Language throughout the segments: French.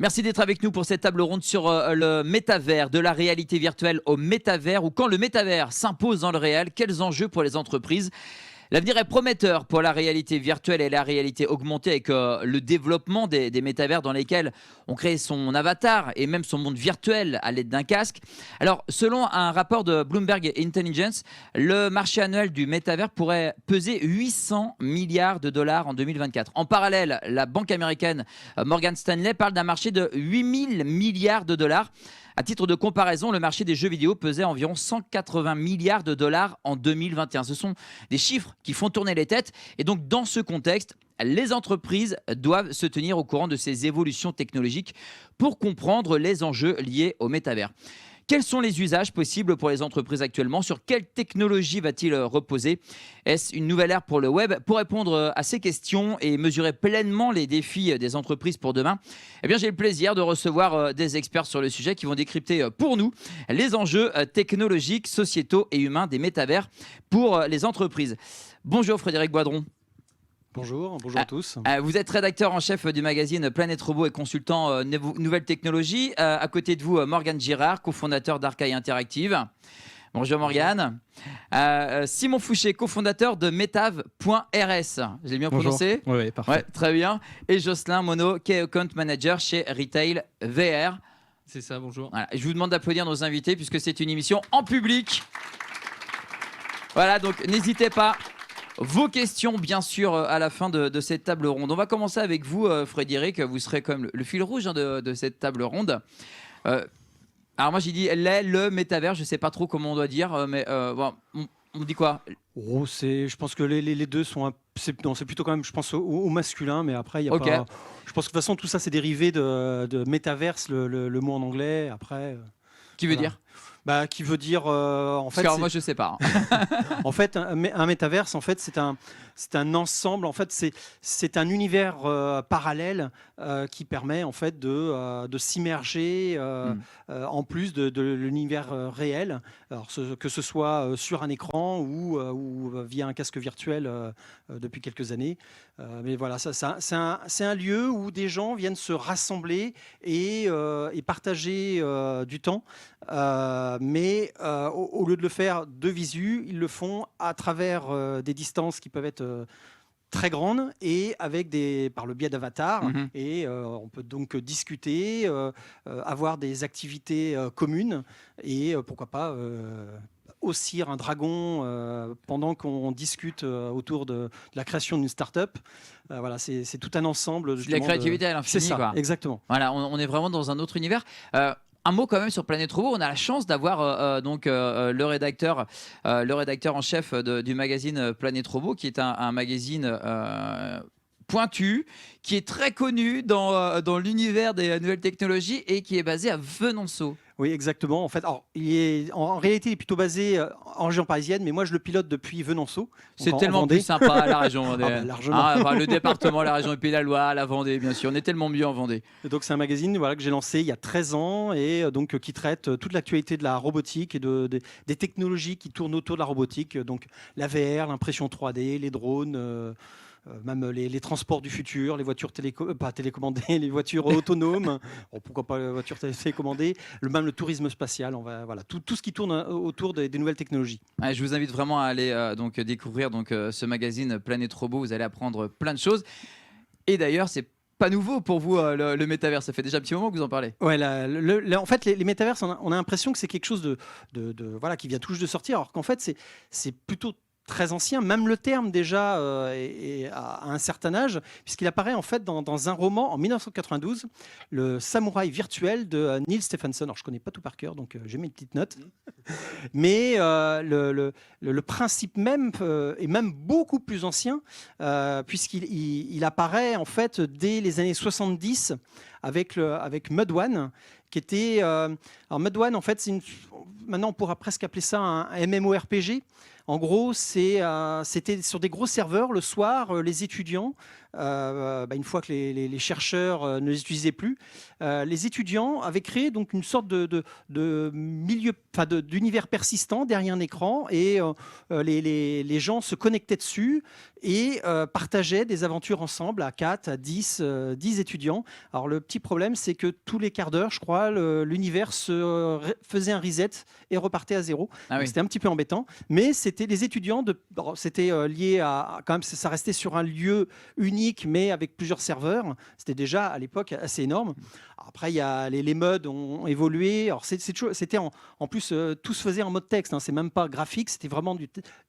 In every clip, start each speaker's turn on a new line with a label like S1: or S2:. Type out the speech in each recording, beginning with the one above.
S1: Merci d'être avec nous pour cette table ronde sur le métavers, de la réalité virtuelle au métavers, ou quand le métavers s'impose dans le réel, quels enjeux pour les entreprises? L'avenir est prometteur pour la réalité virtuelle et la réalité augmentée avec le développement des métavers dans lesquels on crée son avatar et même son monde virtuel à l'aide d'un casque. Alors, selon un rapport de Bloomberg Intelligence, le marché annuel du métavers pourrait peser 800 milliards de dollars en 2024. En parallèle, la banque américaine Morgan Stanley parle d'un marché de 8000 milliards de dollars. À titre de comparaison, le marché des jeux vidéo pesait environ 180 milliards de dollars en 2021. Ce sont des chiffres qui font tourner les têtes. Et donc, dans ce contexte, les entreprises doivent se tenir au courant de ces évolutions technologiques pour comprendre les enjeux liés au métavers. Quels sont les usages possibles pour les entreprises actuellement? Sur quelle technologie va-t-il reposer? Est-ce une nouvelle ère pour le web? Pour répondre à ces questions et mesurer pleinement les défis des entreprises pour demain, eh bien, j'ai le plaisir de recevoir des experts sur le sujet qui vont décrypter pour nous les enjeux technologiques, sociétaux et humains des métavers pour les entreprises. Bonjour Frédéric Boidron.
S2: Bonjour, bonjour à tous.
S1: Vous êtes rédacteur en chef du magazine Planète Robot et consultant nouvelles technologies. À côté de vous, Morgane Girard, cofondateur d'Arcaille Interactive. Bonjour Morgane. Simon Fouché, cofondateur de Metav.rs. J'ai bien prononcé?
S2: Oui, parfait.
S1: Ouais, très bien. Et Jocelyn Monod, Key Account Manager chez Retail VR.
S3: C'est ça, bonjour.
S1: Voilà. Je vous demande d'applaudir nos invités puisque c'est une émission en public. Voilà, donc n'hésitez pas. Vos questions, bien sûr, à la fin de cette table ronde. On va commencer avec vous, Frédéric. Vous serez comme le fil rouge de cette table ronde. Alors moi, j'ai dit le métavers. Je ne sais pas trop comment on doit dire, mais bon, on dit quoi?
S2: Oh, je pense que les deux sont... c'est plutôt quand même, je pense, au masculin, mais après, il n'y a
S1: Ok.
S2: pas... Je pense que de toute façon, tout ça, c'est dérivé de métaverse, le mot en anglais. Après,
S1: Qui veut
S2: voilà.
S1: dire?
S2: Qui veut dire en
S1: Parce
S2: fait,
S1: que alors, moi, je ne sais pas.
S2: en fait un métaverse, en fait, c'est un ensemble. En fait, c'est un univers parallèle qui permet en fait de s'immerger en plus de l'univers réel. Alors, que ce soit sur un écran ou via un casque virtuel depuis quelques années. Mais voilà, c'est un lieu où des gens viennent se rassembler et partager du temps. Mais au lieu de le faire de visu, ils le font à travers des distances qui peuvent être très grandes et par le biais d'avatars. Et on peut donc discuter, avoir des activités communes et pourquoi pas haussir un dragon pendant qu'on discute autour de la création d'une start-up. Voilà, c'est tout un ensemble.
S1: La créativité à l'infini.
S2: C'est ça,
S1: quoi.
S2: exactement.
S1: Voilà, on est vraiment dans un autre univers. Un mot quand même sur Planète Robot. On a la chance d'avoir le rédacteur en chef du magazine Planète Robot, qui est un magazine pointu, qui est très connu dans l'univers des nouvelles technologies et qui est basé à Venançon.
S2: Oui, exactement. En fait, alors, en réalité, il est plutôt basé en région parisienne, mais moi, je le pilote depuis Venançon.
S1: C'est tellement plus sympa, la région Vendée.
S2: Largement.
S1: Le département, la région et puis la Loire, la Vendée, bien sûr. On est tellement mieux en Vendée.
S2: Et donc, c'est un magazine que j'ai lancé il y a 13 ans et donc qui traite toute l'actualité de la robotique et des technologies qui tournent autour de la robotique. Donc, la VR, l'impression 3D, les drones... même les transports du futur, les voitures pas télécommandées, les voitures autonomes, bon, pourquoi pas les voitures télécommandées, même le tourisme spatial, voilà, tout ce qui tourne autour des nouvelles technologies.
S1: Je vous invite vraiment à aller découvrir ce magazine Planète Robot. Vous allez apprendre plein de choses. Et d'ailleurs, c'est pas nouveau pour vous le métavers. Ça fait déjà un petit moment que vous en parlez.
S2: Ouais, en fait, les métaverses, on a l'impression que c'est quelque chose voilà, qui vient tout juste de sortir, alors qu'en fait, c'est plutôt très ancien, même le terme déjà à un certain âge, puisqu'il apparaît en fait dans un roman en 1992, Le Samouraï virtuel de Neil Stephenson. Alors je connais pas tout par cœur, donc j'ai mis une petite note. Mais le principe même est même beaucoup plus ancien, puisqu'il apparaît en fait dès les années 70 avec Mud One, qui était... alors Mud One, en fait, maintenant on pourra presque appeler ça un MMORPG. En gros, c'était sur des gros serveurs. Le soir, les étudiants une fois que les chercheurs ne les utilisaient plus, les étudiants avaient créé donc une sorte de milieu, d'univers persistant derrière un écran, et les gens se connectaient dessus et partageaient des aventures ensemble à 4, à 10 étudiants. Alors le petit problème, c'est que tous les quarts d'heure, je crois, l'univers faisait un reset et repartait à zéro.
S1: Ah oui.
S2: C'était un petit peu embêtant, mais c'était les étudiants, c'était lié quand même, ça restait sur un lieu unique, mais avec plusieurs serveurs. C'était déjà à l'époque assez énorme. Après, les modes ont évolué. Alors c'était en plus, tout se faisait en mode texte, hein. C'est même pas graphique, c'était vraiment du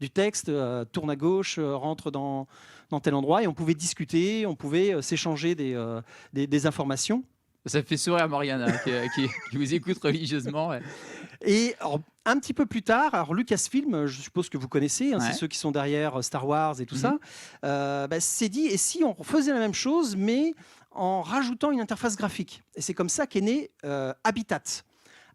S2: texte. Tourne à gauche, rentre dans tel endroit, et on pouvait discuter, on pouvait s'échanger des informations.
S1: Ça fait sourire Mariana qui vous écoute religieusement. Ouais.
S2: Et alors, un petit peu plus tard, alors Lucasfilm, je suppose que vous connaissez, hein,
S1: Ouais.
S2: c'est ceux qui sont derrière Star Wars et tout ça, s'est dit, et si on faisait la même chose, mais en rajoutant une interface graphique. Et c'est comme ça qu'est né Habitat.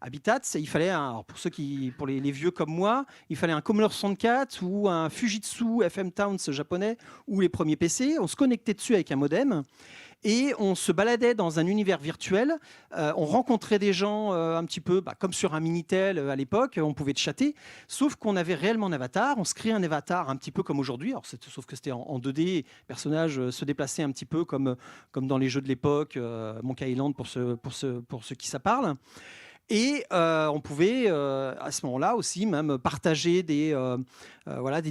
S2: Habitat, il fallait, alors pour les vieux comme moi, il fallait un Commodore 64 ou un Fujitsu FM Towns japonais, ou les premiers PC. On se connectait dessus avec un modem. Et on se baladait dans un univers virtuel, on rencontrait des gens un petit peu comme sur un Minitel à l'époque, on pouvait chatter, sauf qu'on avait réellement un avatar, on se créait un avatar un petit peu comme aujourd'hui, sauf que c'était en 2D, les personnages se déplaçaient un petit peu comme dans les jeux de l'époque, Monkey Island pour ceux qui ça parle. Et on pouvait à ce moment-là aussi même partager des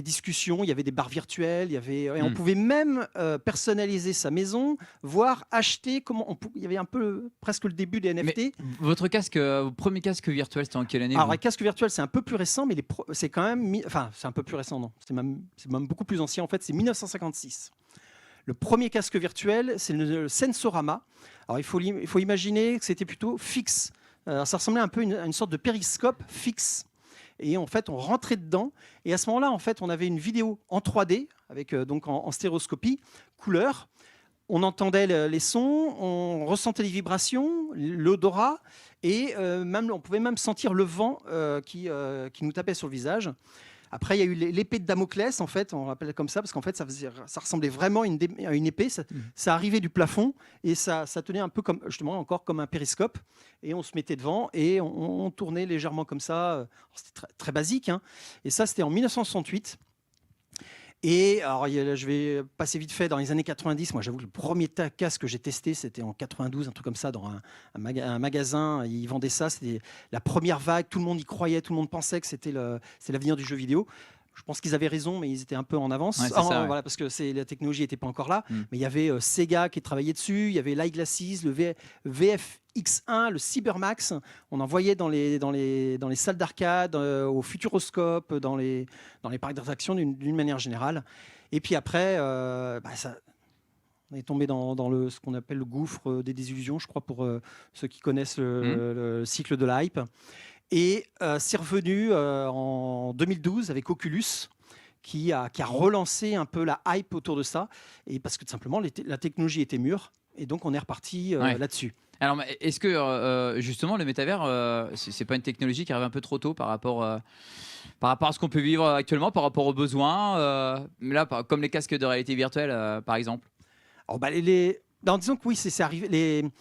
S2: discussions. Il y avait des bars virtuels, et on pouvait même personnaliser sa maison, voire acheter. Il y avait un peu presque le début des NFT.
S1: Mais votre premier casque virtuel, c'était en quelle année?
S2: Alors, les casques virtuels, c'est un peu plus récent, mais c'est quand même. Enfin, c'est un peu plus récent, non. C'est même beaucoup plus ancien. En fait, c'est 1956. Le premier casque virtuel, c'est le Sensorama. Alors, il faut imaginer que c'était plutôt fixe. Ça ressemblait un peu à une sorte de périscope fixe. Et en fait, on rentrait dedans. Et à ce moment-là, en fait, on avait une vidéo en 3D, avec donc en stéréoscopie, couleur. On entendait les sons, on ressentait les vibrations, l'odorat, et on pouvait même sentir le vent qui nous tapait sur le visage. Après, il y a eu l'épée de Damoclès, en fait, on l'appelle comme ça, parce qu'en fait, ça ressemblait vraiment à une épée. Ça arrivait du plafond, et ça tenait un peu comme, justement, encore comme un périscope. Et on se mettait devant, et on tournait légèrement comme ça. C'était très, très basique, hein. Et ça, c'était en 1968. Et alors, je vais passer vite fait dans les années 90. Moi, j'avoue que le premier casque que j'ai testé, c'était en 92, un truc comme ça, dans un magasin. Ils vendaient ça. C'était la première vague. Tout le monde y croyait. Tout le monde pensait que c'était l'avenir du jeu vidéo. Je pense qu'ils avaient raison, mais ils étaient un peu en avance.
S1: Ouais, ça, ouais.
S2: Voilà, parce que la technologie n'était pas encore là.
S1: Mm.
S2: Mais il y avait Sega qui travaillait dessus. Il y avait l'Eyeglasses, le VFX1, le Cybermax. On en voyait dans les salles d'arcade, au Futuroscope, dans les parcs d'attractions d'une manière générale. Et puis après, on est tombé dans ce qu'on appelle le gouffre des désillusions, je crois, pour ceux qui connaissent le cycle de la hype. Et c'est revenu en 2012 avec Oculus, qui a relancé un peu la hype autour de ça, et parce que tout simplement la technologie était mûre, et donc on est reparti là-dessus.
S1: Alors, est-ce que justement le métavers, c'est pas une technologie qui arrive un peu trop tôt par rapport à ce qu'on peut vivre actuellement, par rapport aux besoins, là, comme les casques de réalité virtuelle, par exemple?
S2: Alors, disons que oui, c'est arrivé.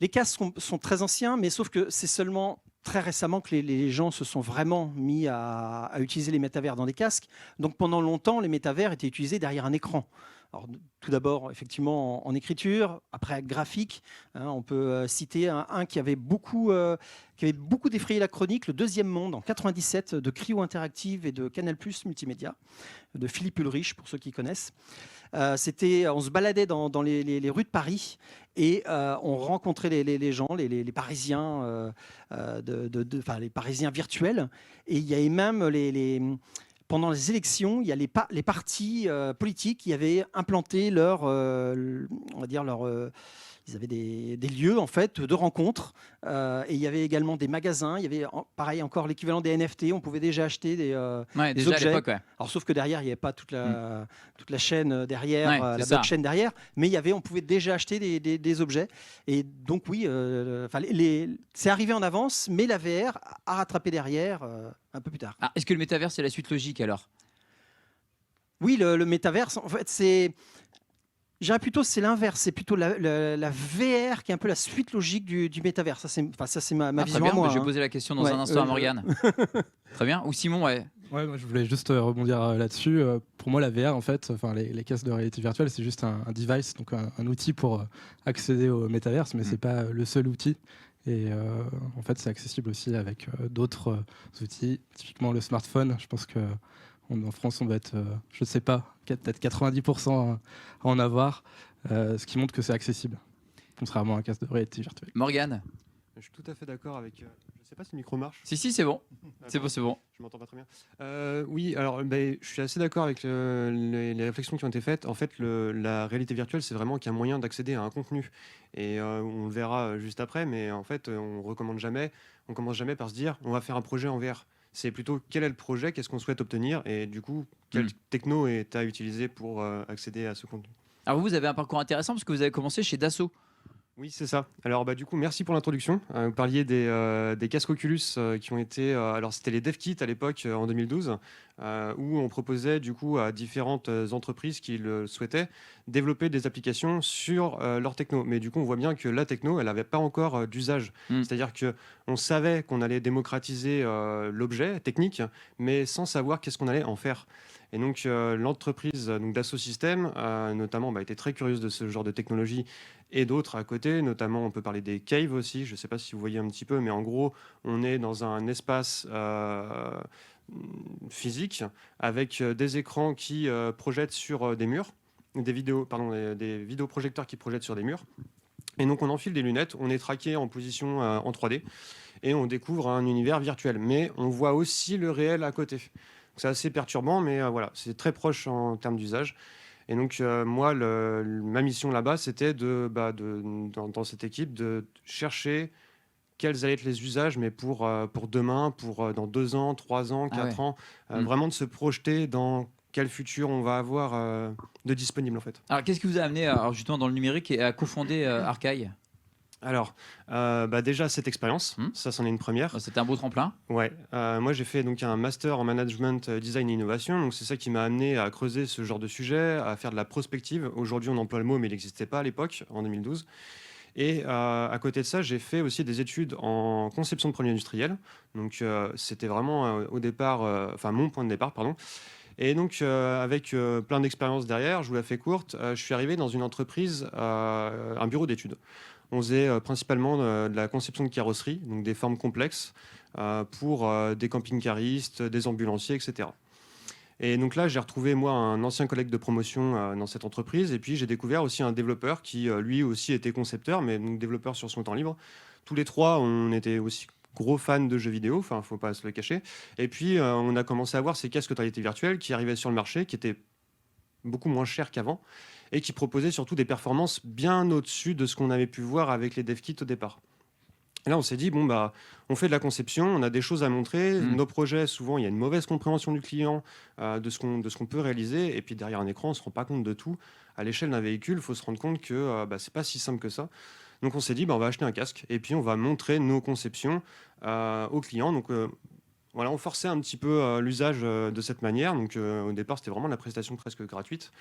S2: Les casques sont très anciens, mais sauf que c'est seulement très récemment que les gens se sont vraiment mis à utiliser les métavers dans des casques. Donc pendant longtemps, les métavers étaient utilisés derrière un écran. Alors, tout d'abord, effectivement, en écriture, après graphique. Hein, on peut citer un qui avait beaucoup défrayé la chronique, Le Deuxième Monde, en 97, de Cryo Interactive et de Canal+ Multimédia, de Philippe Ulrich, pour ceux qui connaissent. On se baladait dans les rues de Paris, et on rencontrait les gens, les Parisiens, les Parisiens virtuels. Et il y avait même pendant les élections, il y a les partis politiques qui avaient implanté ils avaient des lieux en fait de rencontres, et il y avait également des magasins. Il y avait pareil encore l'équivalent des NFT. On pouvait déjà acheter des
S1: déjà
S2: objets.
S1: à l'époque, ouais.
S2: Alors sauf que derrière il n'y avait pas toute la chaîne derrière,
S1: Ouais,
S2: la
S1: ça.
S2: blockchain derrière, mais on pouvait déjà acheter des objets. Et donc oui, c'est arrivé en avance, mais la VR a rattrapé derrière un peu plus tard.
S1: Ah, est-ce que le métavers, c'est la suite logique alors?
S2: Oui, le métaverse, en fait, Je dirais plutôt c'est l'inverse, c'est plutôt la VR qui est un peu la suite logique du métavers. Ça c'est ma
S1: Très
S2: vision à
S1: bien,
S2: moi.
S1: je vais
S2: Hein.
S1: poser la question dans
S2: Ouais,
S1: un instant à Morgane. Très bien. Ou Simon, ouais.
S3: Ouais, moi je voulais juste rebondir là-dessus. Pour moi, la VR, en fait, enfin les casques de réalité virtuelle, c'est juste un device, donc un outil pour accéder au métaverse, mais c'est pas le seul outil. Et en fait, c'est accessible aussi avec d'autres outils, typiquement le smartphone. Je pense que en France, on va être, je ne sais pas, peut-être 90% à en avoir, ce qui montre que c'est accessible, contrairement à un casque de réalité virtuelle.
S1: Morgane.
S4: Je suis tout à fait d'accord avec. Je ne sais pas si le micro marche.
S1: Si, c'est bon. C'est bon, c'est bon.
S4: Je m'entends pas très bien. Oui, alors je suis assez d'accord avec les réflexions qui ont été faites. En fait, la réalité virtuelle, c'est vraiment qu'un moyen d'accéder à un contenu. Et on le verra juste après, mais en fait, on commence jamais par se dire on va faire un projet en VR. C'est plutôt quel est le projet, qu'est-ce qu'on souhaite obtenir, et du coup, quelle techno est à utiliser pour accéder à ce contenu.
S1: Alors vous avez un parcours intéressant parce que vous avez commencé chez Dassault.
S4: Oui, c'est ça. Alors, du coup, merci pour l'introduction. Vous parliez des casques Oculus qui ont été... alors, c'était les DevKit à l'époque, en 2012, où on proposait du coup à différentes entreprises qui le souhaitaient développer des applications sur leur techno. Mais du coup, on voit bien que la techno, elle n'avait pas encore d'usage. C'est-à-dire qu'on savait qu'on allait démocratiser l'objet technique, mais sans savoir qu'est-ce qu'on allait en faire. Et donc, l'entreprise Dassault Systèmes, notamment, était très curieuse de ce genre de technologie et d'autres à côté. Notamment, on peut parler des caves aussi. Je ne sais pas si vous voyez un petit peu, mais en gros, on est dans un espace physique avec des écrans qui projettent sur des murs, des vidéoprojecteurs qui projettent sur des murs. Et donc, on enfile des lunettes, on est traqué en position en 3D et on découvre un univers virtuel. Mais on voit aussi le réel à côté. C'est assez perturbant, mais voilà, c'est très proche en termes d'usage. Et donc, moi, ma mission là-bas, c'était dans cette équipe, de chercher quels allaient être les usages, mais pour demain, pour dans 2 ans, 3 ans, 4 ans, vraiment de se projeter dans quel futur on va avoir de disponible, en fait.
S1: Alors, qu'est-ce qui vous a amené justement dans le numérique et à cofonder Arcaille ?
S4: Alors, déjà, cette expérience, ça, c'en est une première.
S1: C'était un beau tremplin.
S4: Ouais. Moi, j'ai fait donc un master en management, design et innovation. Donc, c'est ça qui m'a amené à creuser ce genre de sujet, à faire de la prospective. Aujourd'hui, on emploie le mot, mais il n'existait pas à l'époque, en 2012. Et à côté de ça, j'ai fait aussi des études en conception de produits industriels. Donc, c'était vraiment au départ, mon point de départ, pardon. Et donc, avec plein d'expériences derrière, je vous la fais courte, je suis arrivé dans une entreprise, un bureau d'études. On faisait principalement de la conception de carrosserie, donc des formes complexes, pour des camping-caristes, des ambulanciers, etc. Et donc là, j'ai retrouvé, moi, un ancien collègue de promotion dans cette entreprise. Et puis, j'ai découvert aussi un développeur qui, lui aussi, était concepteur, mais donc développeur sur son temps libre. Tous les trois, on était aussi gros fans de jeux vidéo, enfin, faut pas se le cacher. Et puis, on a commencé à voir ces casques de réalité virtuelle qui arrivaient sur le marché, qui étaient beaucoup moins chers qu'avant, et qui proposaient surtout des performances bien au-dessus de ce qu'on avait pu voir avec les dev kits au départ. Et là, on s'est dit, on fait de la conception, on a des choses à montrer. Nos projets, souvent, il y a une mauvaise compréhension du client de ce qu'on peut réaliser. Et puis, derrière un écran, on ne se rend pas compte de tout. À l'échelle d'un véhicule, il faut se rendre compte que ce n'est pas si simple que ça. Donc, on s'est dit, on va acheter un casque et puis on va montrer nos conceptions aux clients. Donc, voilà, on forçait un petit peu l'usage de cette manière. Donc, au départ, c'était vraiment de la prestation presque gratuite.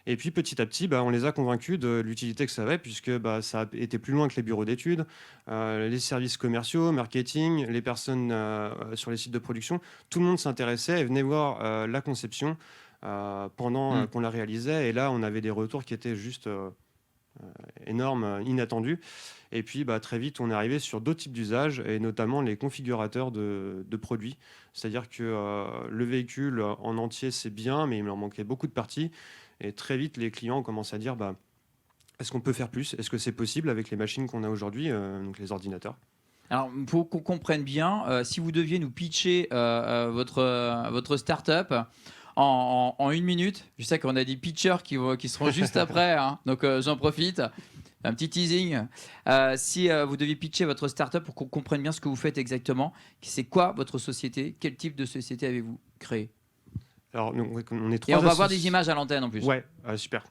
S4: Et puis petit à petit, on les a convaincus de l'utilité que ça avait, puisque ça a été plus loin que les bureaux d'études, les services commerciaux, marketing, les personnes sur les sites de production. Tout le monde s'intéressait et venait voir la conception pendant qu'on la réalisait. Et là, on avait des retours qui étaient juste énormes, inattendus. Et puis très vite, on est arrivé sur d'autres types d'usages, et notamment les configurateurs de produits. C'est-à-dire que le véhicule en entier, c'est bien, mais il en manquait beaucoup de parties. Et très vite, les clients ont commencé à dire est-ce qu'on peut faire plus ? Est-ce que c'est possible avec les machines qu'on a aujourd'hui, donc les ordinateurs ?
S1: Alors, pour qu'on comprenne bien, si vous deviez nous pitcher votre start-up en 1 minute, je sais qu'on a des pitchers qui seront juste après, hein, donc j'en profite. Un petit teasing. Si vous deviez pitcher votre start-up pour qu'on comprenne bien ce que vous faites exactement, c'est quoi votre société ? Quel type de société avez-vous créé ?
S4: Alors, on est 3
S1: Et on va voir des images à l'antenne en plus.
S4: Ouais, super.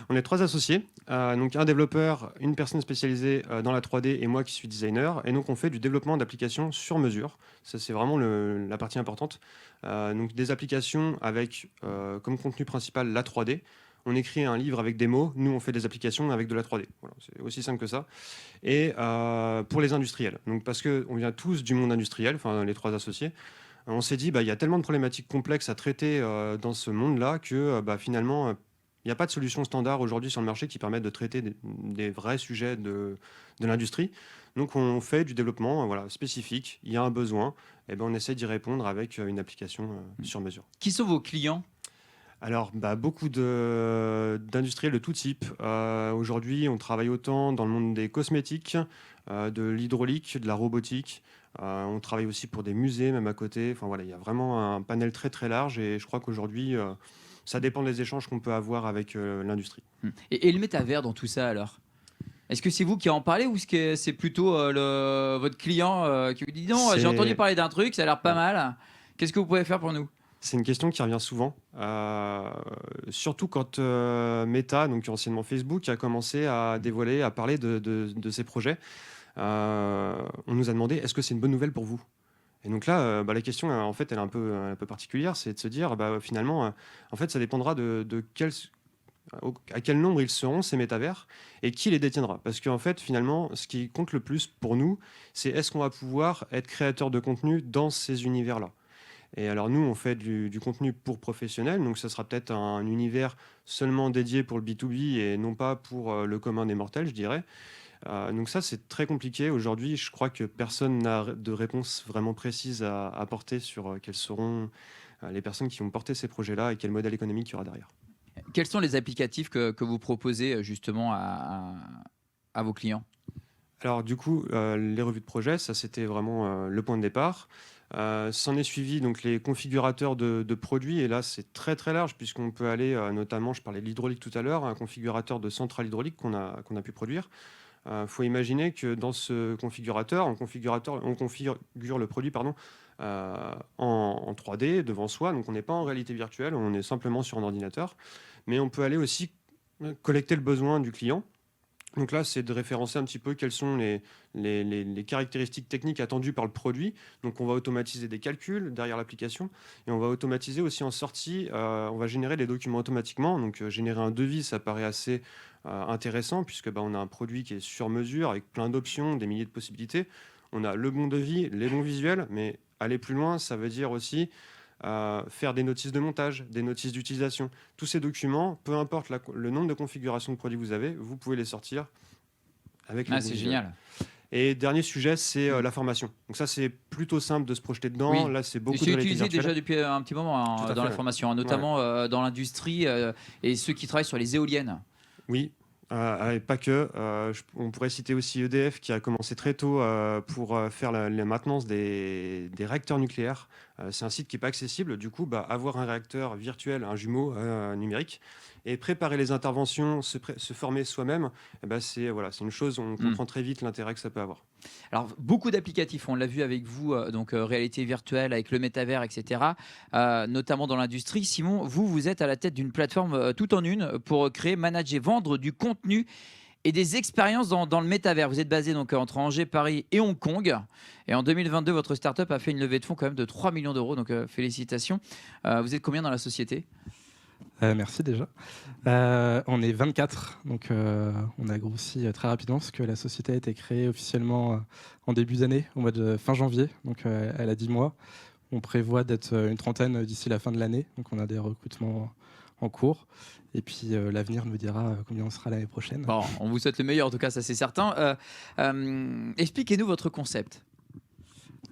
S4: On est 3 associés, donc un développeur, une personne spécialisée dans la 3D et moi qui suis designer. Et donc on fait du développement d'applications sur mesure. Ça, c'est vraiment la partie importante. Donc des applications avec comme contenu principal la 3D. on écrit un livre avec des mots, nous on fait des applications avec de la 3D. Voilà, c'est aussi simple que ça. Et pour les industriels, donc parce qu'on vient tous du monde industriel, enfin les 3 associés, on s'est dit, il y a tellement de problématiques complexes à traiter dans ce monde-là que finalement, il n'y a pas de solution standard aujourd'hui sur le marché qui permette de traiter des vrais sujets de l'industrie. Donc on fait du développement spécifique, il y a un besoin, et on essaie d'y répondre avec une application sur mesure.
S1: Qui sont vos clients?
S4: Alors, beaucoup d'industriels de tout type. Aujourd'hui, on travaille autant dans le monde des cosmétiques, de l'hydraulique, de la robotique. On travaille aussi pour des musées, même à côté. Enfin, voilà, il y a vraiment un panel très très large et je crois qu'aujourd'hui, ça dépend des échanges qu'on peut avoir avec l'industrie.
S1: Et le métavers dans tout ça alors? Est-ce que c'est vous qui en parlez ou est-ce que c'est plutôt votre client qui vous dit non, j'ai entendu parler d'un truc, ça a l'air pas mal. Qu'est-ce que vous pouvez faire pour nous?
S4: C'est une question qui revient souvent, surtout quand Meta, donc anciennement Facebook, a commencé à dévoiler, à parler de ses projets. On nous a demandé est-ce que c'est une bonne nouvelle pour vous? Et donc là, la question, en fait, elle est un peu particulière, c'est de se dire, finalement, en fait, ça dépendra à quel nombre ils seront, ces métavers, et qui les détiendra. Parce qu'en fait, finalement, ce qui compte le plus pour nous, c'est est-ce qu'on va pouvoir être créateur de contenu dans ces univers-là. Et alors nous, on fait du contenu pour professionnels, donc ça sera peut-être un univers seulement dédié pour le B2B et non pas pour le commun des mortels, je dirais. Donc ça, c'est très compliqué. Aujourd'hui, je crois que personne n'a de réponse vraiment précise à apporter sur quelles seront les personnes qui vont porter ces projets-là et quel modèle économique il y aura derrière.
S1: Quels sont les applicatifs que vous proposez justement à vos clients?
S4: Alors du coup, les revues de projet, ça c'était vraiment le point de départ. S'en est suivi donc les configurateurs de produits, et là c'est très très large puisqu'on peut aller notamment, je parlais de l'hydraulique tout à l'heure, un configurateur de centrale hydraulique qu'on a pu produire. Faut imaginer que dans ce configurateur, on configure le produit en 3D devant soi, donc on n'est pas en réalité virtuelle, on est simplement sur un ordinateur, mais on peut aller aussi collecter le besoin du client. Donc là, c'est de référencer un petit peu quelles sont les caractéristiques techniques attendues par le produit. Donc on va automatiser des calculs derrière l'application et on va automatiser aussi en sortie, on va générer des documents automatiquement. Donc générer un devis, ça paraît assez intéressant puisque on a un produit qui est sur mesure avec plein d'options, des milliers de possibilités. On a le bon devis, les bons visuels, mais aller plus loin, ça veut dire aussi faire des notices de montage, des notices d'utilisation. Tous ces documents, peu importe le nombre de configurations de produits que vous pouvez les sortir avec le bon
S1: C'est
S4: visuel.
S1: génial.
S4: Et dernier sujet, c'est la formation. Donc ça, c'est plutôt simple de se projeter dedans.
S1: Oui.
S4: Là, c'est beaucoup
S1: C'est
S4: de réalité
S1: utilisé
S4: virtuelle.
S1: déjà depuis un petit moment
S4: Tout à
S1: dans
S4: fait,
S1: la formation, notamment dans l'industrie et ceux qui travaillent sur les éoliennes.
S4: Oui, et pas que. On pourrait citer aussi EDF qui a commencé très tôt pour faire la maintenance des réacteurs nucléaires. C'est un site qui n'est pas accessible. Du coup, avoir un réacteur virtuel, un jumeau numérique, et préparer les interventions, se former soi-même, c'est une chose, on comprend très vite l'intérêt que ça peut avoir.
S1: Alors, beaucoup d'applicatifs, on l'a vu avec vous, donc réalité virtuelle, avec le métavers, etc., notamment dans l'industrie. Simon, vous êtes à la tête d'une plateforme tout en une pour créer, manager, vendre du contenu et des expériences dans le métavers. Vous êtes basé donc entre Angers, Paris et Hong Kong. Et en 2022, votre startup a fait une levée de fonds quand même de 3 millions d'euros, donc félicitations. Vous êtes combien dans la société ?
S3: Merci déjà. On est 24, donc on a grossi très rapidement parce que la société a été créée officiellement en début d'année, au mois de fin janvier, donc elle a 10 mois. On prévoit d'être une trentaine d'ici la fin de l'année, donc on a des recrutements en cours. Et puis l'avenir nous dira combien on sera l'année prochaine.
S1: Bon, on vous souhaite le meilleur, en tout cas, ça c'est certain. Expliquez-nous votre concept.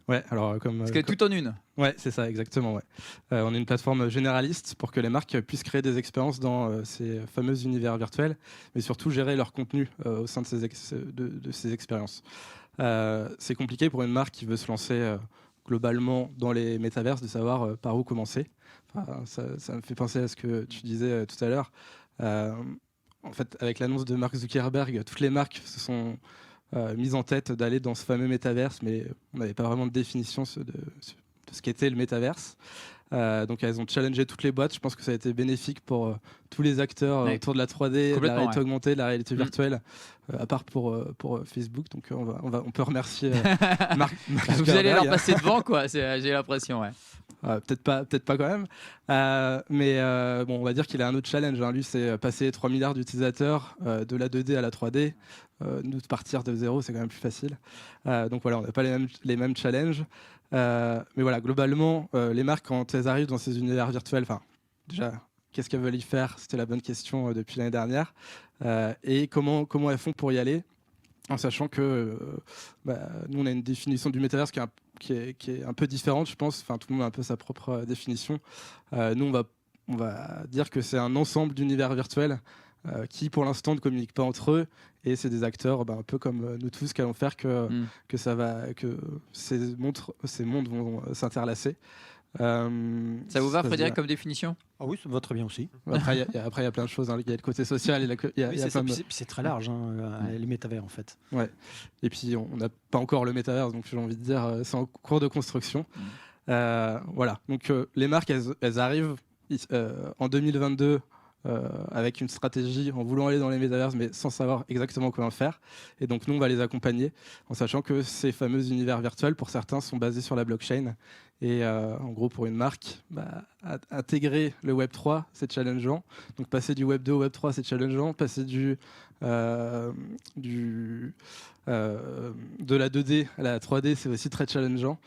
S3: Ouais, alors
S1: Parce que tout en une.
S3: Ouais, c'est ça, exactement. Ouais. On est une plateforme généraliste pour que les marques puissent créer des expériences dans ces fameux univers virtuels, mais surtout gérer leur contenu au sein de ces expériences. C'est compliqué pour une marque qui veut se lancer globalement dans les métaverses de savoir par où commencer. Enfin, ça me fait penser à ce que tu disais tout à l'heure. En fait, avec l'annonce de Mark Zuckerberg, toutes les marques se sont mise en tête d'aller dans ce fameux métaverse, mais on n'avait pas vraiment de définition de ce qu'était le métaverse. Donc elles ont challengé toutes les boîtes. Je pense que ça a été bénéfique pour tous les acteurs
S1: Ouais.
S3: autour de la 3D, de la réalité
S1: ouais.
S3: augmentée, de la réalité virtuelle, à part pour Facebook. Donc on peut remercier Mark
S1: Vous
S3: Zuckerberg.
S1: allez leur passer devant, quoi. J'ai l'impression, ouais.
S3: Peut-être pas quand même. Mais bon, on va dire qu'il a un autre challenge. Hein. Lui, c'est passer 3 milliards d'utilisateurs de la 2D à la 3D. Nous, de partir de zéro, c'est quand même plus facile. Donc voilà, on n'a pas les mêmes challenges. Mais voilà, globalement, les marques, quand elles arrivent dans ces univers virtuels, déjà, qu'est-ce qu'elles veulent y faire? C'était la bonne question depuis l'année dernière. Et comment elles font pour y aller? En sachant que nous, on a une définition du métaverse qui est un peu différente, je pense. Enfin, tout le monde a un peu sa propre définition. Nous, on va dire que c'est un ensemble d'univers virtuels qui, pour l'instant, ne communiquent pas entre eux. Et c'est des acteurs, un peu comme nous tous, qui allons faire que ces mondes vont s'interlacer.
S1: Ça vous va, Frédéric, comme définition?
S2: Ah oui, ça me va très bien aussi.
S3: Après, il y a plein de choses. Hein. Il y a le côté social, il y a
S2: Oui,
S3: plein de...
S2: c'est très large, les métavers en fait.
S3: Ouais. Et puis, on n'a pas encore le métaverse, donc j'ai envie de dire, c'est en cours de construction. Voilà. Donc, les marques, elles arrivent en 2022 avec une stratégie en voulant aller dans les métaverses, mais sans savoir exactement comment faire. Et donc, nous, on va les accompagner en sachant que ces fameux univers virtuels, pour certains, sont basés sur la blockchain. Et en gros, pour une marque, intégrer le Web3, c'est challengeant. Donc, passer du Web2 au Web3, c'est challengeant. Passer de la 2D à la 3D, c'est aussi très challengeant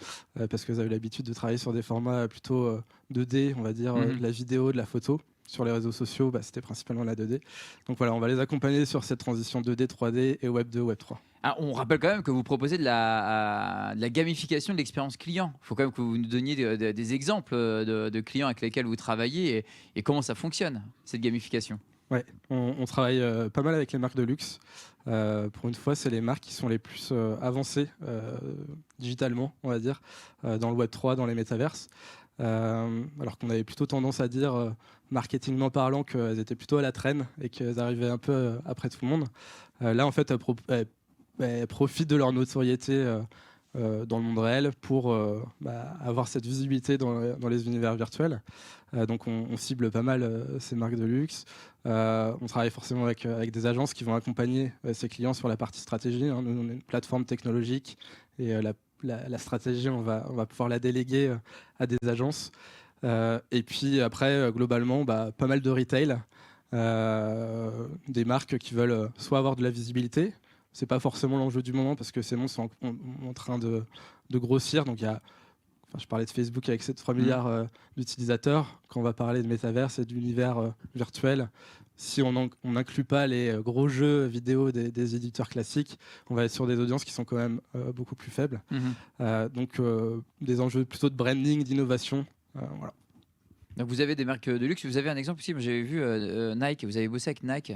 S3: parce que vous avez l'habitude de travailler sur des formats plutôt 2D, on va dire, de la vidéo, de la photo. Sur les réseaux sociaux, c'était principalement la 2D. Donc voilà, on va les accompagner sur cette transition 2D, 3D et Web 2, Web 3.
S1: Ah, on rappelle quand même que vous proposez de la gamification de l'expérience client. Il faut quand même que vous nous donniez des exemples de clients avec lesquels vous travaillez et comment ça fonctionne, cette gamification.
S3: Ouais, on travaille pas mal avec les marques de luxe. Pour une fois, c'est les marques qui sont les plus avancées digitalement, on va dire, dans le Web 3, dans les métaverses. Alors qu'on avait plutôt tendance à dire, marketingment parlant, qu'elles étaient plutôt à la traîne et qu'elles arrivaient un peu après tout le monde. Là, en fait, elles profitent de leur notoriété dans le monde réel pour avoir cette visibilité dans les univers virtuels. Donc, on cible pas mal ces marques de luxe. On travaille forcément avec des agences qui vont accompagner ces clients sur la partie stratégie. Hein. Nous, on est une plateforme technologique et la stratégie, on va pouvoir la déléguer à des agences. Et puis après, globalement, pas mal de retail, des marques qui veulent soit avoir de la visibilité. C'est pas forcément l'enjeu du moment parce que ces mondes sont en train de grossir. Donc je parlais de Facebook avec ces 3 milliards d'utilisateurs. Quand on va parler de métaverse et d'univers virtuel, si on n'inclut pas les gros jeux vidéo des éditeurs classiques, on va être sur des audiences qui sont quand même beaucoup plus faibles. Donc des enjeux plutôt de branding, d'innovation. Voilà.
S1: Donc vous avez des marques de luxe. Vous avez un exemple aussi. J'avais vu Nike. Vous avez bossé avec Nike.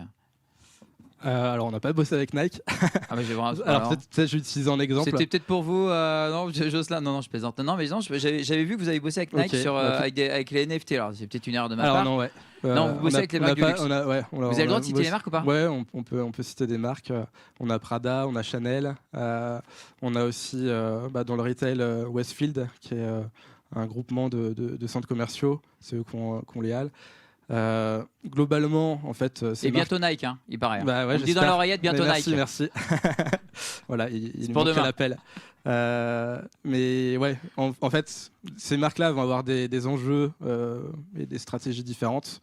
S3: Alors on n'a pas bossé avec Nike.
S1: Ah, mais
S3: alors peut-être je vais utiliser un exemple.
S1: C'était peut-être pour vous. Non, Jocelyn. Non, je plaisante. Non, mais non, j'avais vu que vous avez bossé avec Nike avec les NFT. Alors c'est peut-être une erreur de ma part.
S3: Alors non, ouais.
S1: Non, vous bossez avec les marques de luxe. Vous avez le droit de citer les marques ou pas?
S3: Ouais, on peut citer des marques. On a Prada, on a Chanel. On a aussi dans le retail Westfield, qui est un groupement de centres commerciaux. C'est eux qui ont les halles. Globalement, en fait,
S1: c'est bientôt Nike, hein, il paraît.
S3: Ouais,
S1: on me dit dans l'oreillette bientôt
S3: Nike.
S1: Merci.
S3: Voilà, il manque l'appel. Mais ouais, en fait, ces marques-là vont avoir des enjeux et des stratégies différentes.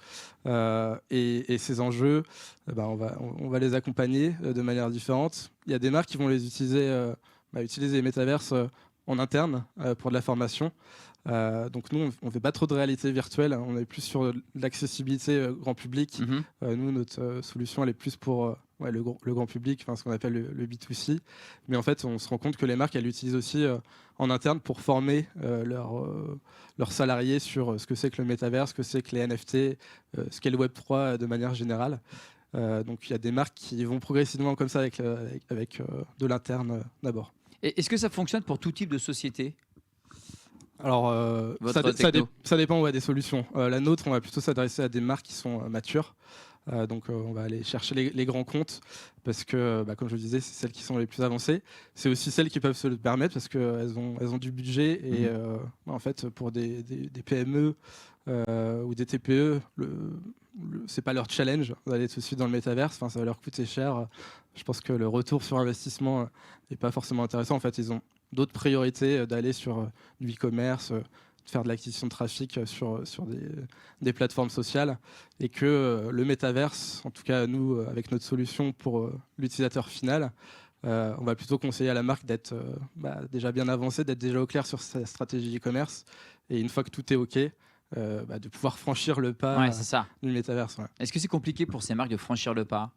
S3: Et ces enjeux, on va les accompagner de manière différente. Il y a des marques qui vont les utiliser les métaverses en interne pour de la formation. Donc nous, on ne fait pas trop de réalité virtuelle, on est plus sur l'accessibilité grand public. Nous, notre solution, elle est plus pour le grand public, ce qu'on appelle le B2C. Mais en fait, on se rend compte que les marques, elles l'utilisent aussi en interne pour former leurs salariés sur ce que c'est que le métavers, ce que c'est que les NFT, ce qu'est le Web3 de manière générale. Donc il y a des marques qui vont progressivement comme ça avec de l'interne d'abord.
S1: Et est-ce que ça fonctionne pour tout type de société ?
S3: Alors, ça dépend des solutions. La nôtre, on va plutôt s'adresser à des marques qui sont matures. Donc on va aller chercher les grands comptes parce que, comme je le disais, c'est celles qui sont les plus avancées. C'est aussi celles qui peuvent se le permettre parce qu'elles ont du budget et en fait pour des PME ou des TPE, c'est pas leur challenge d'aller tout de suite dans le métaverse. Enfin, ça va leur coûter cher. Je pense que le retour sur investissement n'est pas forcément intéressant. En fait, ils ont d'autres priorités d'aller sur du e-commerce, de faire de l'acquisition de trafic sur des plateformes sociales, et que le métaverse, en tout cas nous, avec notre solution pour l'utilisateur final, on va plutôt conseiller à la marque d'être déjà bien avancée, d'être déjà au clair sur sa stratégie e-commerce, et une fois que tout est OK, de pouvoir franchir le pas
S1: c'est ça.
S3: du métaverse. Ouais.
S1: Est-ce que c'est compliqué pour ces marques de franchir le pas?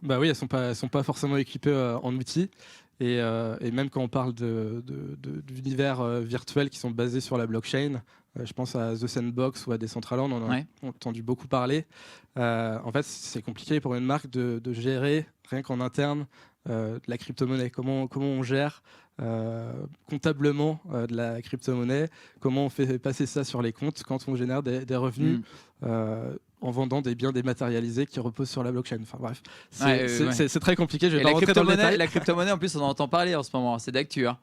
S3: Bah oui, elles sont pas forcément équipées en outils. Et même quand on parle d'univers virtuels qui sont basés sur la blockchain, je pense à The Sandbox ou à Decentraland, on en a entendu beaucoup parler. En fait, c'est compliqué pour une marque de gérer, rien qu'en interne, de la crypto-monnaie. Comment on gère comptablement de la crypto-monnaie, comment on fait passer ça sur les comptes quand on génère des revenus en vendant des biens dématérialisés qui reposent sur la blockchain. Enfin bref, c'est très compliqué. Je vais pas rentrer dans le détail.
S1: La crypto-monnaie, en plus, on en entend parler en ce moment. C'est d'actu. Hein.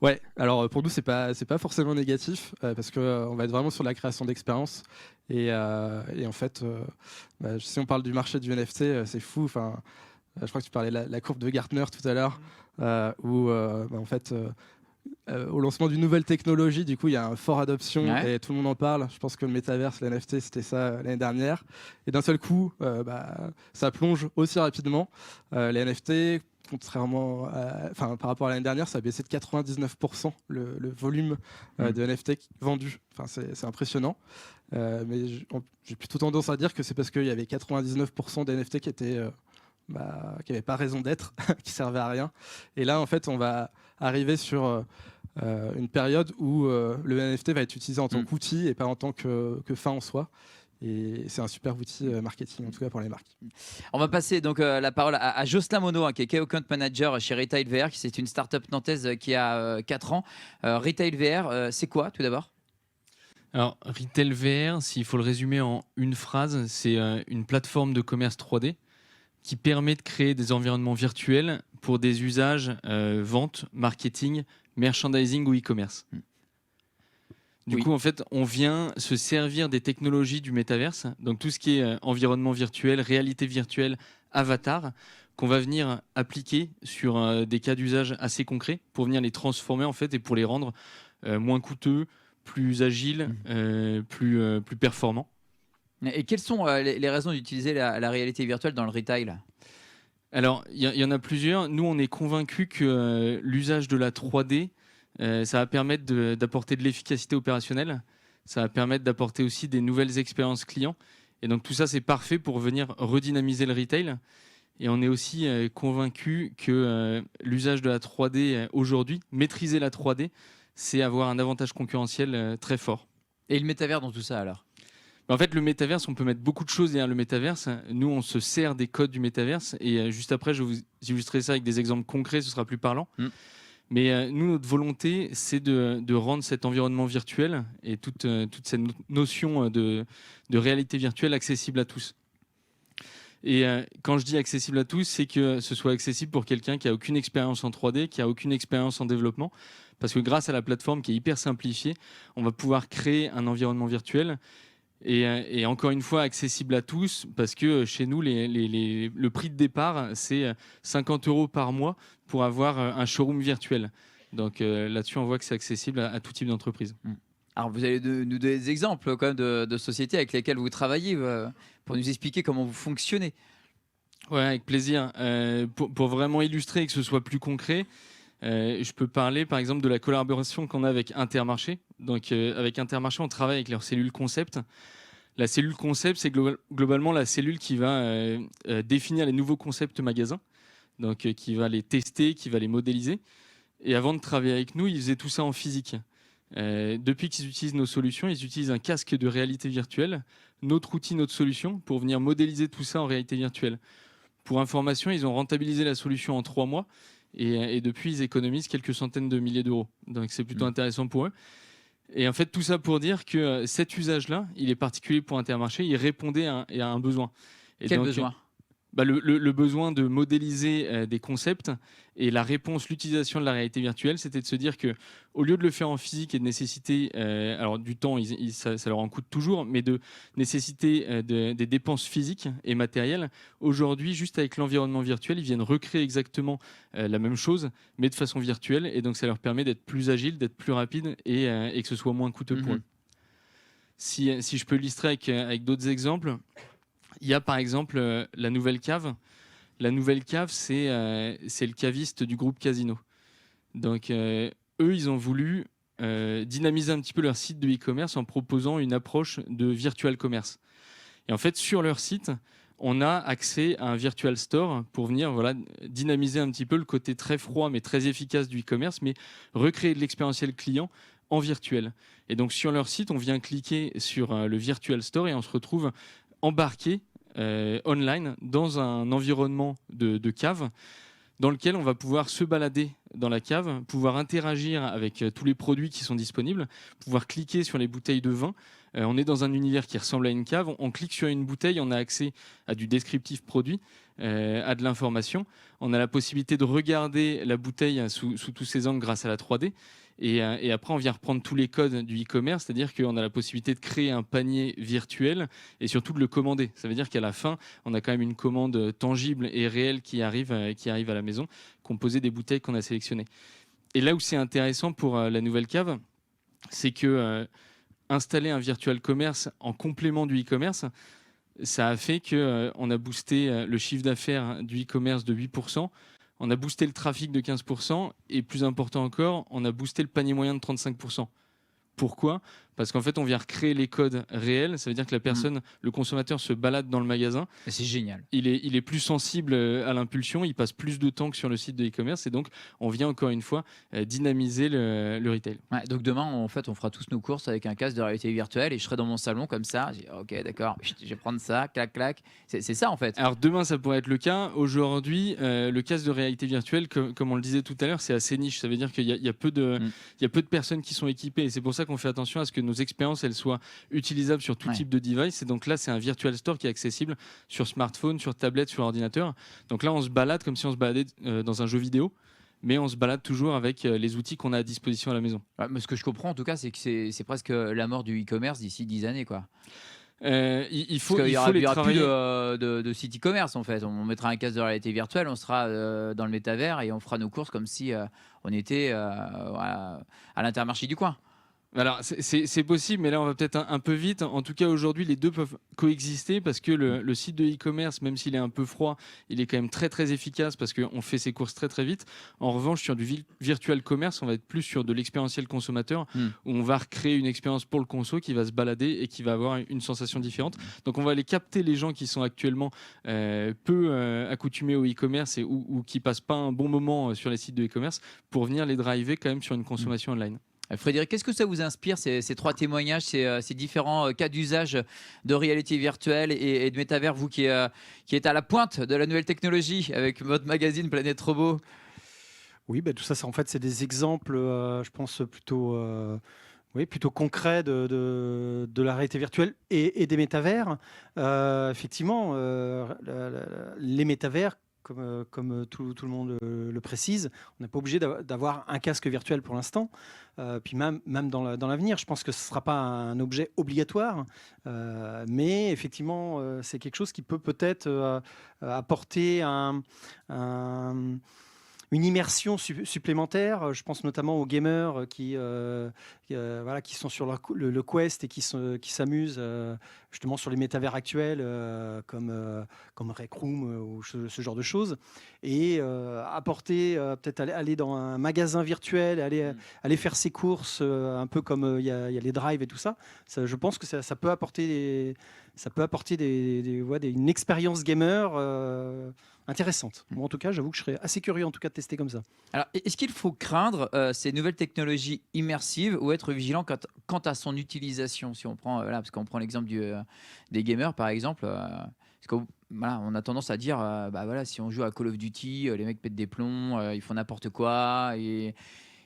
S3: Ouais. Alors pour nous, c'est pas forcément négatif parce que on va être vraiment sur la création d'expériences et en fait, si on parle du marché du NFT, c'est fou. Enfin, je crois que tu parlais de la courbe de Gartner tout à l'heure, où en fait. Au lancement d'une nouvelle technologie, du coup, il y a une forte adoption et tout le monde en parle. Je pense que le métaverse, les NFT, c'était ça l'année dernière. Et d'un seul coup, ça plonge aussi rapidement. Les NFT, contrairement par rapport à l'année dernière, ça a baissé de 99% le volume de NFT vendus. Enfin, c'est impressionnant. Mais j'ai plutôt tendance à dire que c'est parce qu'il y avait 99% des NFT qui étaient... qui n'avaient pas raison d'être, qui servaient à rien. Et là, en fait, on va arriver sur une période où le NFT va être utilisé en tant qu'outil et pas en tant que fin en soi. Et c'est un super outil marketing, en tout cas pour les marques.
S1: On va passer donc la parole à Jocelyn Monod, qui est Key Account Manager chez Retail VR, qui c'est une start-up nantaise qui a 4 ans. Retail VR, c'est quoi tout d'abord ?
S5: Alors, Retail VR, s'il faut le résumer en une phrase, c'est une plateforme de commerce 3D qui permet de créer des environnements virtuels pour des usages vente, marketing, merchandising ou e-commerce. Du coup, en fait, on vient se servir des technologies du métaverse, donc tout ce qui est environnement virtuel, réalité virtuelle, avatar, qu'on va venir appliquer sur des cas d'usage assez concrets pour venir les transformer en fait et pour les rendre moins coûteux, plus agiles, plus performants.
S1: Et quelles sont les raisons d'utiliser la réalité virtuelle dans le retail ?
S5: Alors, il y en a plusieurs. Nous, on est convaincus que l'usage de la 3D, ça va permettre d'apporter de l'efficacité opérationnelle. Ça va permettre d'apporter aussi des nouvelles expériences clients. Et donc, tout ça, c'est parfait pour venir redynamiser le retail. Et on est aussi convaincus que l'usage de la 3D aujourd'hui, maîtriser la 3D, c'est avoir un avantage concurrentiel très fort.
S1: Et le métavers dans tout ça, alors ?
S5: En fait, le métaverse, on peut mettre beaucoup de choses derrière le métaverse. Nous, on se sert des codes du métaverse. Et juste après, je vais vous illustrer ça avec des exemples concrets, ce sera plus parlant. Mais nous, notre volonté, c'est de rendre cet environnement virtuel et toute cette notion de réalité virtuelle accessible à tous. Et quand je dis accessible à tous, c'est que ce soit accessible pour quelqu'un qui n'a aucune expérience en 3D, qui n'a aucune expérience en développement. Parce que grâce à la plateforme qui est hyper simplifiée, on va pouvoir créer un environnement virtuel et encore une fois accessible à tous, parce que chez nous, le prix de départ, c'est 50 € par mois pour avoir un showroom virtuel. Donc là-dessus, on voit que c'est accessible à tout type d'entreprise.
S1: Alors, vous allez nous donner des exemples quand même de sociétés avec lesquelles vous travaillez pour nous expliquer comment vous fonctionnez.
S5: Ouais, avec plaisir. Pour vraiment illustrer et que ce soit plus concret, je peux parler par exemple de la collaboration qu'on a avec Intermarché. Donc avec Intermarché, on travaille avec leur cellule concept. La cellule concept, c'est globalement la cellule qui va définir les nouveaux concepts magasins, donc qui va les tester, qui va les modéliser. Et avant de travailler avec nous, ils faisaient tout ça en physique. Depuis qu'ils utilisent nos solutions, ils utilisent un casque de réalité virtuelle, notre outil, notre solution, pour venir modéliser tout ça en réalité virtuelle. Pour information, ils ont rentabilisé la solution en 3 mois. Et depuis, ils économisent quelques centaines de milliers d'euros. Donc, c'est plutôt intéressant pour eux. Et en fait, tout ça pour dire que cet usage-là, il est particulier pour Intermarché. Il répondait à un besoin. Et
S1: Quel
S5: donc,
S1: besoin?
S5: le besoin de modéliser des concepts et la réponse, l'utilisation de la réalité virtuelle, c'était de se dire que au lieu de le faire en physique et de nécessiter, alors du temps, ça leur en coûte toujours, mais de nécessiter des dépenses physiques et matérielles, aujourd'hui, juste avec l'environnement virtuel, ils viennent recréer exactement la même chose, mais de façon virtuelle, et donc ça leur permet d'être plus agile, d'être plus rapide et que ce soit moins coûteux pour eux. Si je peux illustrer avec d'autres exemples, il y a par exemple la Nouvelle Cave. La Nouvelle Cave, c'est le caviste du groupe Casino. Donc, eux, ils ont voulu dynamiser un petit peu leur site de e-commerce en proposant une approche de virtual commerce. Et en fait, sur leur site, on a accès à un virtual store pour venir dynamiser un petit peu le côté très froid mais très efficace du e-commerce, mais recréer de l'expérientiel client en virtuel. Et donc, sur leur site, on vient cliquer sur le virtual store et on se retrouve embarqué online dans un environnement de cave dans lequel on va pouvoir se balader dans la cave, pouvoir interagir avec tous les produits qui sont disponibles, pouvoir cliquer sur les bouteilles de vin. On est dans un univers qui ressemble à une cave. On clique sur une bouteille, on a accès à du descriptif produit, à de l'information. On a la possibilité de regarder la bouteille sous tous ses angles grâce à la 3D. Et après, on vient reprendre tous les codes du e-commerce, c'est-à-dire qu'on a la possibilité de créer un panier virtuel et surtout de le commander. Ça veut dire qu'à la fin, on a quand même une commande tangible et réelle qui arrive à la maison, composée des bouteilles qu'on a sélectionnées. Et là où c'est intéressant pour la Nouvelle Cave, c'est que installer un virtual commerce en complément du e-commerce, ça a fait qu'on a boosté le chiffre d'affaires du e-commerce de 8%. On a boosté le trafic de 15% et plus important encore, on a boosté le panier moyen de 35%. Pourquoi ? Parce qu'en fait, on vient recréer les codes réels. Ça veut dire que la personne, le consommateur se balade dans le magasin.
S1: C'est génial.
S5: Il est plus sensible à l'impulsion, il passe plus de temps que sur le site de e-commerce et donc on vient encore une fois dynamiser le retail.
S1: Ouais, donc demain, en fait, on fera tous nos courses avec un casque de réalité virtuelle et je serai dans mon salon comme ça. Ok, d'accord, je vais prendre ça, clac, clac. C'est ça en fait.
S5: Alors demain, ça pourrait être le cas. Aujourd'hui, le casque de réalité virtuelle, comme on le disait tout à l'heure, c'est assez niche. Ça veut dire qu'il y a peu de personnes qui sont équipées et c'est pour ça qu'on fait attention à ce que nos expériences elles soient utilisables sur tout type de device. Et donc là, c'est un virtual store qui est accessible sur smartphone, sur tablette, sur ordinateur. Donc là, on se balade comme si on se baladait dans un jeu vidéo, mais on se balade toujours avec les outils qu'on a à disposition à la maison.
S1: Ouais, mais ce que je comprends en tout cas, c'est que c'est presque la mort du e-commerce d'ici 10 années, quoi.
S5: Il faut
S1: y aura
S5: les travailler.
S1: Plus de site e-commerce en fait. On mettra un casque de réalité virtuelle, on sera dans le métavers et on fera nos courses comme si on était à l'Intermarché du coin.
S5: Alors, c'est possible, mais là, on va peut-être un peu vite. En tout cas, aujourd'hui, les deux peuvent coexister parce que le site de e-commerce, même s'il est un peu froid, il est quand même très, très efficace parce qu'on fait ses courses très, très vite. En revanche, sur du virtual commerce, on va être plus sur de l'expérientiel consommateur où on va recréer une expérience pour le conso qui va se balader et qui va avoir une sensation différente. Donc, on va aller capter les gens qui sont actuellement peu accoutumés au e-commerce ou qui passent pas un bon moment sur les sites de e-commerce pour venir les driver quand même sur une consommation online.
S1: Frédéric, qu'est-ce que ça vous inspire, ces trois témoignages, ces différents cas d'usage de réalité virtuelle et de métavers, vous qui êtes à la pointe de la nouvelle technologie avec votre magazine Planète Robot?
S2: Oui, tout ça, en fait, c'est des exemples, je pense, plutôt concrets de la réalité virtuelle et des métavers. Effectivement, les métavers, comme tout le monde le précise, on n'est pas obligé d'avoir un casque virtuel pour l'instant. Puis même dans l'avenir, je pense que ce ne sera pas un objet obligatoire, mais effectivement, c'est quelque chose qui peut peut-être apporter une immersion supplémentaire. Je pense notamment aux gamers qui sont sur le Quest et qui s'amusent justement sur les métavers actuels comme Rec Room ou ce genre de choses. Et apporter, peut-être aller dans un magasin virtuel, aller faire ses courses, un peu comme il y a les drives et tout ça. Je pense que ça peut apporter une expérience gamer intéressante. Moi, en tout cas, j'avoue que je serais assez curieux de tester comme ça.
S1: Alors, est-ce qu'il faut craindre ces nouvelles technologies immersives ou être vigilant quant à son utilisation? Si on prend, parce qu'on prend l'exemple des gamers, par exemple, parce on a tendance à dire, si on joue à Call of Duty, les mecs pètent des plombs, ils font n'importe quoi et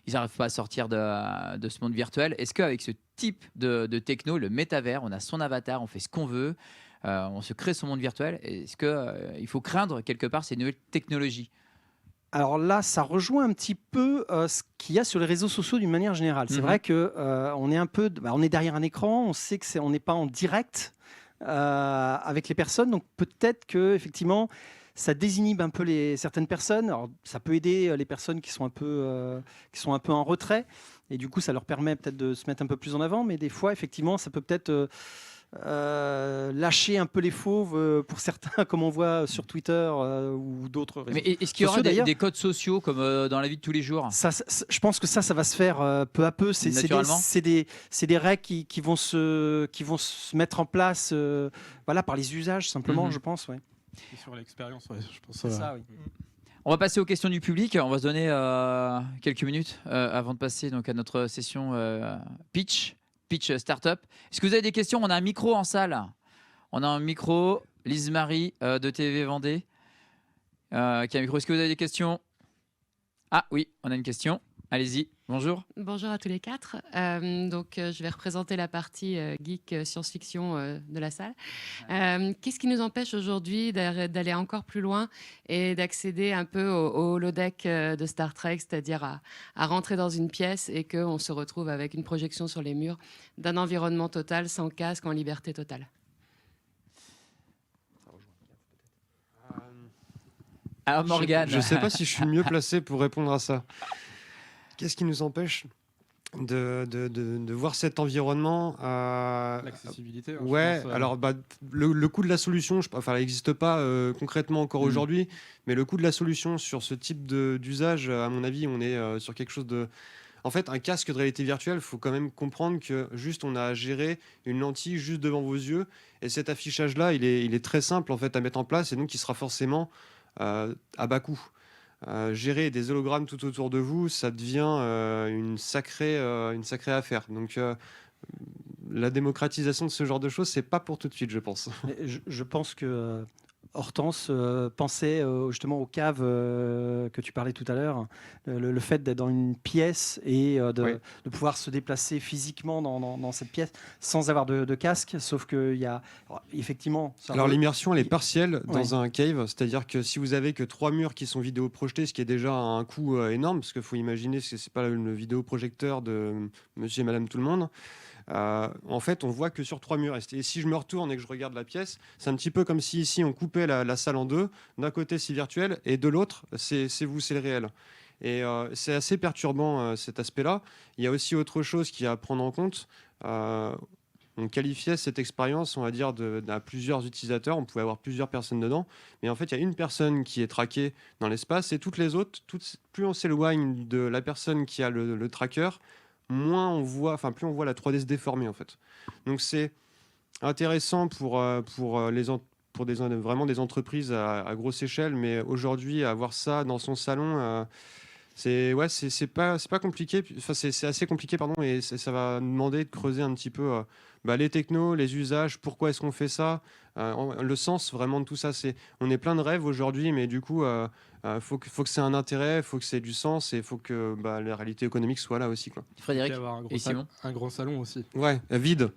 S1: ils n'arrivent pas à sortir de ce monde virtuel. Est-ce qu'avec ce type de techno, le métavers, on a son avatar, on fait ce qu'on veut, On se crée son monde virtuel. Est-ce qu'il faut craindre quelque part ces nouvelles technologies?
S2: Alors là, ça rejoint un petit peu ce qu'il y a sur les réseaux sociaux d'une manière générale. C'est vrai que on est un peu, on est derrière un écran, on sait que on n'est pas en direct avec les personnes, donc peut-être que effectivement, ça désinhibe un peu certaines personnes. Alors, ça peut aider les personnes qui sont un peu en retrait, et du coup, ça leur permet peut-être de se mettre un peu plus en avant. Mais des fois, effectivement, ça peut peut-être lâcher un peu les fauves pour certains, comme on voit sur Twitter ou d'autres réseaux.
S1: Mais est-ce qu'il y aura
S2: sociaux,
S1: des codes sociaux comme dans la vie de tous les jours?
S2: Je pense que ça va se faire peu à peu.
S1: Naturellement.
S2: C'est des règles qui vont se mettre en place voilà, par les usages, simplement, je pense. Ouais.
S3: Et sur l'expérience, ouais, je pense.
S2: C'est ça, oui.
S1: On va passer aux questions du public. On va se donner quelques minutes avant de passer donc, à notre session pitch Startup. Est-ce que vous avez des questions? On a un micro en salle. On a un micro. Lise-Marie de TV Vendée qui a un micro. Est-ce que vous avez des questions? Ah oui, on a une question. Allez-y, bonjour.
S6: Bonjour à tous les quatre. Je vais représenter la partie geek science-fiction de la salle. Qu'est-ce qui nous empêche aujourd'hui d'aller encore plus loin et d'accéder un peu au holodeck de Star Trek, c'est-à-dire à rentrer dans une pièce et qu'on se retrouve avec une projection sur les murs d'un environnement total, sans casque, en liberté totale?
S1: Alors Morgane.
S4: Je ne sais pas si je suis mieux placé pour répondre à ça. Qu'est-ce qui nous empêche de voir cet environnement
S3: L'accessibilité. Hein,
S4: ouais,
S3: je pense,
S4: alors le coût de la solution, elle n'existe pas concrètement encore aujourd'hui, mais le coût de la solution sur ce type d'usage, à mon avis, on est sur quelque chose de... En fait, un casque de réalité virtuelle, il faut quand même comprendre que juste on a à gérer une lentille juste devant vos yeux, et cet affichage-là, il est très simple en fait à mettre en place, et donc il sera forcément à bas coût. Gérer des hologrammes tout autour de vous, ça devient une sacrée affaire. Donc la démocratisation de ce genre de choses, c'est pas pour tout de suite, je pense.
S2: Je pense que Hortense pensait justement aux caves que tu parlais tout à l'heure, le fait d'être dans une pièce et de pouvoir se déplacer physiquement dans cette pièce sans avoir de casque, sauf qu'il y a effectivement...
S4: Alors l'immersion, elle est partielle dans un cave, c'est-à-dire que si vous avez que 3 murs qui sont vidéoprojetés, ce qui est déjà un coût énorme, parce qu'il faut imaginer que c'est pas le vidéoprojecteur de monsieur et madame tout le monde, en fait, on voit que sur 3 murs. Et si je me retourne et que je regarde la pièce, c'est un petit peu comme si ici on coupait la salle en deux. D'un côté, c'est virtuel, et de l'autre, c'est vous, c'est le réel. Et c'est assez perturbant cet aspect-là. Il y a aussi autre chose qu'il y a à prendre en compte. On qualifiait cette expérience, on va dire, à plusieurs utilisateurs. On pouvait avoir plusieurs personnes dedans. Mais en fait, il y a une personne qui est traquée dans l'espace, et toutes les autres, plus on s'éloigne de la personne qui a le tracker, moins on voit, plus on voit la 3D se déformer en fait. Donc c'est intéressant pour vraiment des entreprises à grosse échelle, mais aujourd'hui avoir ça dans son salon, c'est pas compliqué. Enfin c'est assez compliqué pardon, et ça va demander de creuser un petit peu les technos, les usages, pourquoi est-ce qu'on fait ça, le sens vraiment de tout ça. On est plein de rêves aujourd'hui, mais du coup faut que c'est un intérêt, faut que c'est du sens, et faut que la réalité économique soit là aussi, quoi.
S1: Frédéric
S3: avoir
S1: Simon.
S3: un grand salon aussi.
S4: Ouais, vide.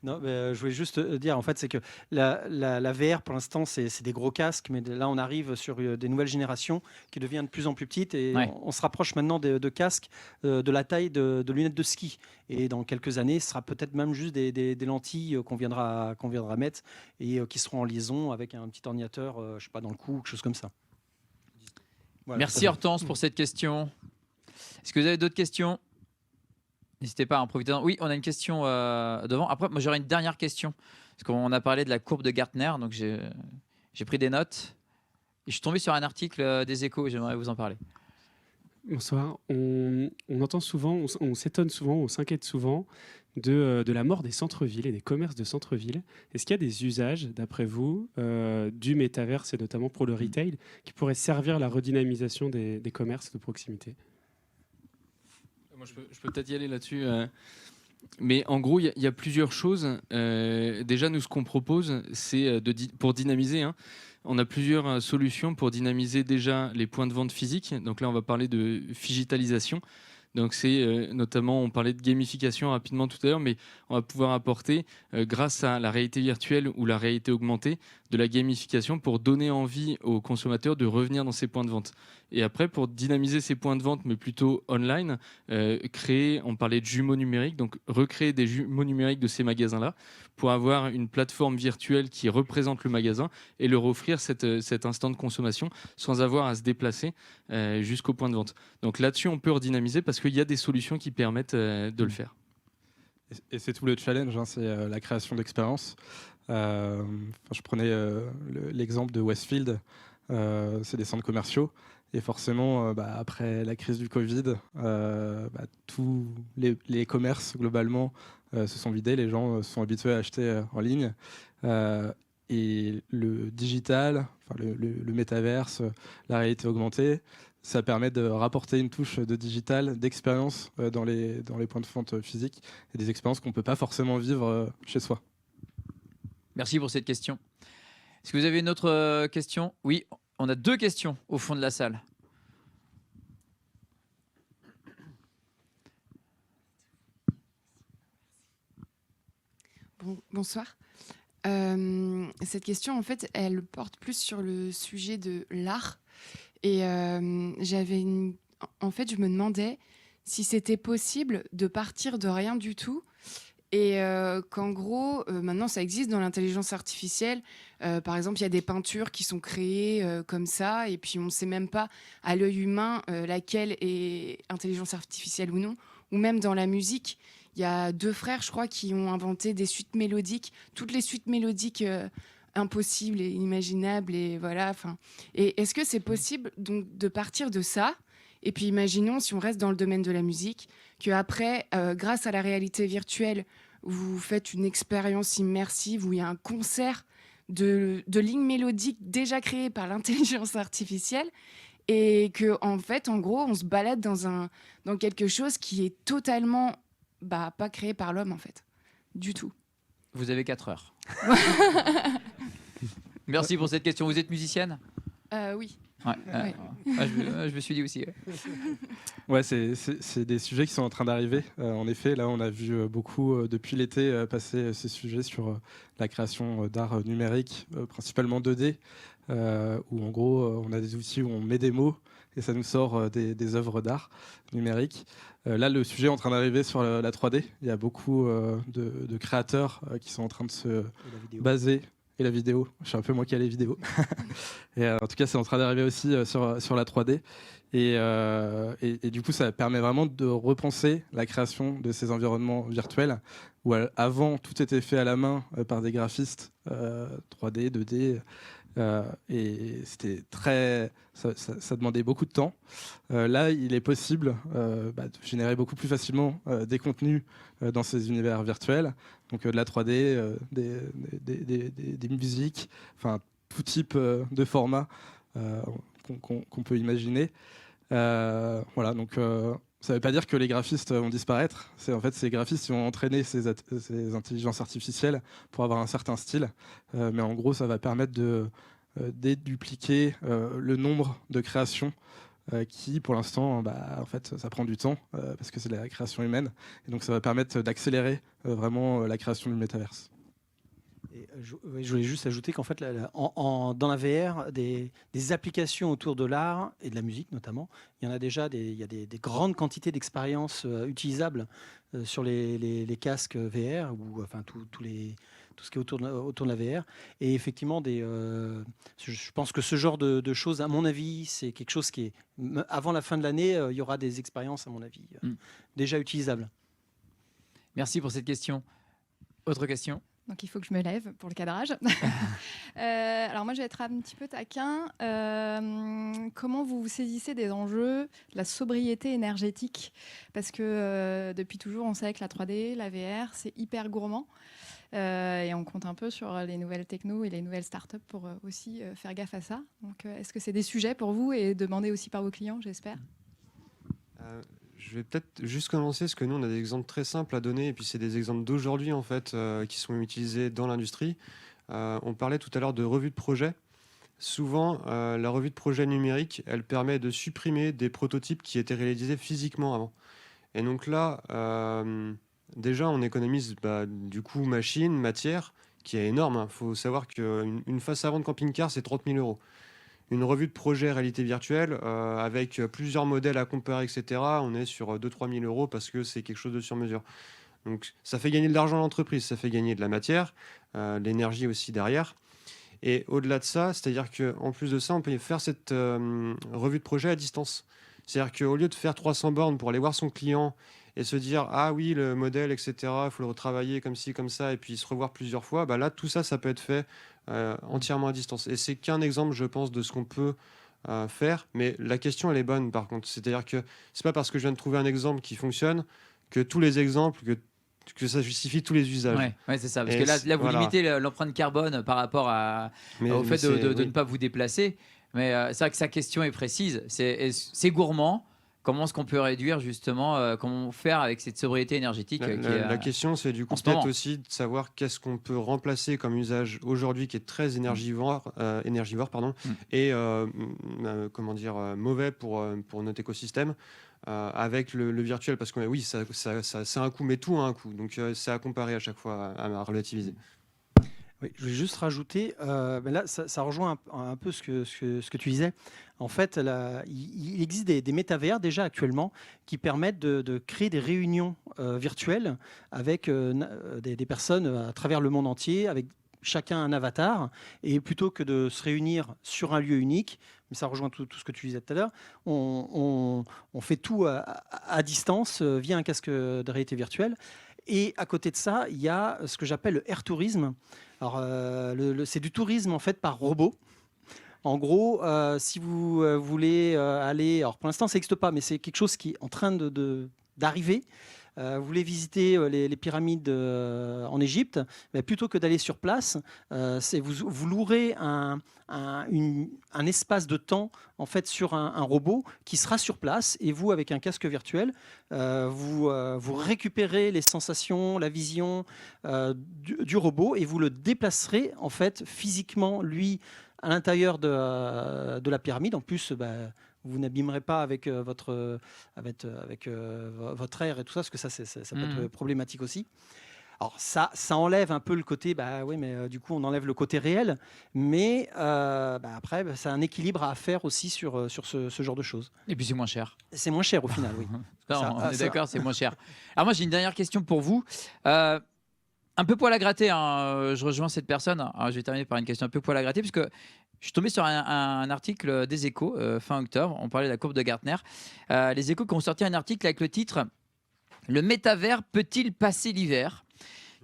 S2: Non, je voulais juste dire, en fait, c'est que la VR, pour l'instant, c'est des gros casques, mais là, on arrive sur des nouvelles générations qui deviennent de plus en plus petites, et on se rapproche maintenant de casques de la taille de lunettes de ski. Et dans quelques années, ce sera peut-être même juste des lentilles qu'on viendra mettre et qui seront en liaison avec un petit ordinateur, je sais pas, dans le cou, quelque chose comme ça. Voilà.
S1: Merci Hortense pour cette question. Est-ce que vous avez d'autres questions? N'hésitez pas à en profiter. Oui, on a une question devant. Après, moi, j'aurais une dernière question. Parce qu'on a parlé de la courbe de Gartner, donc j'ai pris des notes. Et je suis tombé sur un article des Échos et j'aimerais vous en parler.
S7: Bonsoir. On entend souvent, on s'étonne souvent, on s'inquiète souvent de la mort des centres-villes et des commerces de centres-villes. Est-ce qu'il y a des usages, d'après vous, du métaverse, et notamment pour le retail, qui pourraient servir la redynamisation des commerces de proximité ?
S5: Moi, je peux peut-être y aller là-dessus. Mais en gros, il y a plusieurs choses. Déjà, nous, ce qu'on propose, c'est pour dynamiser. On a plusieurs solutions pour dynamiser déjà les points de vente physiques. Donc là, on va parler de digitalisation. Donc c'est notamment, on parlait de gamification rapidement tout à l'heure, mais on va pouvoir apporter, grâce à la réalité virtuelle ou la réalité augmentée, de la gamification pour donner envie aux consommateurs de revenir dans ces points de vente. Et après, pour dynamiser ces points de vente, mais plutôt online, créer, on parlait de jumeaux numériques, donc recréer des jumeaux numériques de ces magasins-là pour avoir une plateforme virtuelle qui représente le magasin et leur offrir cet instant de consommation sans avoir à se déplacer jusqu'au point de vente. Donc là-dessus, on peut redynamiser parce qu'il y a des solutions qui permettent de le faire.
S3: Et c'est tout le challenge, hein, c'est la création d'expériences. Je prenais l'exemple de Westfield, c'est des centres commerciaux. Et forcément, après la crise du Covid, tous les commerces, globalement, se sont vidés. Les gens se sont habitués à acheter en ligne. Et le digital, le métaverse, la réalité augmentée, ça permet de rapporter une touche de digital, d'expérience dans les points de vente physiques, et des expériences qu'on ne peut pas forcément vivre chez soi.
S1: Merci pour cette question. Est-ce que vous avez une autre question? Oui, on a 2 questions au fond de la salle.
S8: Bonsoir. Cette question, en fait, elle porte plus sur le sujet de l'art. Et en fait, je me demandais si c'était possible de partir de rien du tout. Et qu'en gros, maintenant, ça existe dans l'intelligence artificielle. Par exemple, il y a des peintures qui sont créées comme ça, et puis on ne sait même pas à l'œil humain laquelle est intelligence artificielle ou non. Ou même dans la musique, il y a 2 frères, je crois, qui ont inventé des suites mélodiques, toutes les suites mélodiques impossibles et inimaginables. Et voilà. Et est-ce que c'est possible donc de partir de ça? Et puis imaginons, si on reste dans le domaine de la musique, qu'après, grâce à la réalité virtuelle, vous faites une expérience immersive où il y a un concert de lignes mélodiques déjà créées par l'intelligence artificielle, et que en fait, en gros, on se balade dans quelque chose qui est totalement pas créé par l'homme, en fait, du tout.
S1: Vous avez 4 heures. Merci pour cette question. Vous êtes musicienne?
S8: Oui.
S1: Ouais.
S8: Ouais.
S1: Je me suis dit aussi.
S3: Ouais, c'est des sujets qui sont en train d'arriver. En effet, là, on a vu beaucoup depuis l'été passer ces sujets sur la création d'art numérique, principalement 2D, où en gros, on a des outils où on met des mots et ça nous sort des œuvres d'art numérique. Là, le sujet est en train d'arriver sur la 3D. Il y a beaucoup de créateurs qui sont en train de se baser. Et la vidéo, je suis un peu moins calé vidéo. Et en tout cas, c'est en train d'arriver aussi sur la 3D. Et du coup, ça permet vraiment de repenser la création de ces environnements virtuels où avant, tout était fait à la main par des graphistes 3D, 2D. Et c'était ça demandait beaucoup de temps. Là, il est possible de générer beaucoup plus facilement des contenus dans ces univers virtuels. Donc de la 3D, des musiques, enfin tout type de format qu'on peut imaginer. Voilà, donc ça ne veut pas dire que les graphistes vont disparaître. En fait, ces graphistes ils vont entraîner ces intelligences artificielles pour avoir un certain style. Mais en gros, ça va permettre de dédupliquer le nombre de créations qui, pour l'instant, en fait, ça prend du temps parce que c'est de la création humaine. Et donc, ça va permettre d'accélérer vraiment la création du métaverse.
S2: Et je voulais juste ajouter qu'en fait, dans la VR, des applications autour de l'art et de la musique notamment, il y en a déjà il y a des grandes quantités d'expériences utilisables sur les casques VR ou enfin tout ce qui est autour de la VR. Et effectivement, je pense que ce genre de choses, à mon avis, c'est quelque chose qui est avant la fin de l'année, il y aura des expériences, à mon avis, déjà utilisables.
S1: Merci pour cette question. Autre question?
S9: Donc il faut que je me lève pour le cadrage. Alors moi je vais être un petit peu taquin. Comment vous saisissez des enjeux de la sobriété énergétique? Parce que depuis toujours on sait que la 3D, la VR, c'est hyper gourmand. Et on compte un peu sur les nouvelles technos et les nouvelles startups pour aussi faire gaffe à ça. Donc est-ce que c'est des sujets pour vous et demandés aussi par vos clients, j'espère?
S4: Je vais peut-être juste commencer, parce que nous, on a des exemples très simples à donner, et puis c'est des exemples d'aujourd'hui, en fait, qui sont utilisés dans l'industrie. On parlait tout à l'heure de revue de projet. Souvent, la revue de projet numérique, elle permet de supprimer des prototypes qui étaient réalisés physiquement avant. Et donc là, déjà, on économise du coup machine, matière, qui est énorme. Il faut savoir qu'une face avant de camping-car, c'est 30 000 euros. Une revue de projet réalité virtuelle, avec plusieurs modèles à comparer, etc., on est sur 2 000 à 3 000 euros parce que c'est quelque chose de sur mesure. Donc ça fait gagner de l'argent à l'entreprise, ça fait gagner de la matière, l'énergie aussi derrière. Et au-delà de ça, c'est-à-dire qu'en plus de ça, on peut faire cette revue de projet à distance. C'est-à-dire qu'au lieu de faire 300 bornes pour aller voir son client et se dire « Ah oui, le modèle, etc., il faut le retravailler comme ci, comme ça, et puis se revoir plusieurs fois », là, tout ça, ça peut être fait entièrement à distance. Et c'est qu'un exemple, je pense, de ce qu'on peut faire. Mais la question, elle est bonne, par contre. C'est-à-dire que c'est pas parce que je viens de trouver un exemple qui fonctionne que tous les exemples, que ça justifie tous les usages.
S1: Ouais, c'est ça. Parce que là vous limitez l'empreinte carbone par rapport au fait de ne pas vous déplacer. Mais c'est vrai que sa question est précise. C'est gourmand. Comment est-ce qu'on peut réduire justement, comment faire avec cette sobriété énergétique
S4: La question, c'est du coup peut-être aussi de savoir qu'est-ce qu'on peut remplacer comme usage aujourd'hui qui est très énergivore et mauvais pour notre écosystème avec le virtuel. Parce que oui, ça a un coût, mais tout a un coût. Donc c'est à comparer à chaque fois, à relativiser.
S2: Oui, je vais juste rajouter, là, ça rejoint un peu ce que tu disais. En fait, il existe des métavers déjà actuellement qui permettent de créer des réunions virtuelles avec des personnes à travers le monde entier, avec chacun un avatar. Et plutôt que de se réunir sur un lieu unique, mais ça rejoint tout ce que tu disais tout à l'heure, on fait tout à distance via un casque de réalité virtuelle. Et à côté de ça, il y a ce que j'appelle le air tourisme. Alors, c'est du tourisme en fait par robot. En gros, si vous voulez aller, alors pour l'instant ça n'existe pas, mais c'est quelque chose qui est en train d'arriver. Vous voulez visiter les pyramides en Égypte, mais plutôt que d'aller sur place, vous louerez un espace de temps en fait sur un robot qui sera sur place, et vous, avec un casque virtuel, vous récupérez les sensations, la vision du robot, et vous le déplacerez en fait physiquement lui à l'intérieur de la pyramide. En plus, vous n'abîmerez pas avec votre air et tout ça, parce que ça peut être problématique aussi. Alors ça enlève un peu le côté, oui, mais du coup on enlève le côté réel, mais après c'est un équilibre à faire aussi sur ce genre de choses.
S1: Et puis c'est moins cher.
S2: C'est moins cher au final, oui.
S1: On est d'accord, c'est moins cher. Alors moi j'ai une dernière question pour vous. Un peu poil à gratter, hein. Je rejoins cette personne. Alors, je vais terminer par une question un peu poil à gratter, puisque je suis tombé sur un article des Échos fin octobre. On parlait de la courbe de Gartner. Les Échos qui ont sorti un article avec le titre « Le métavers peut-il passer l'hiver ?»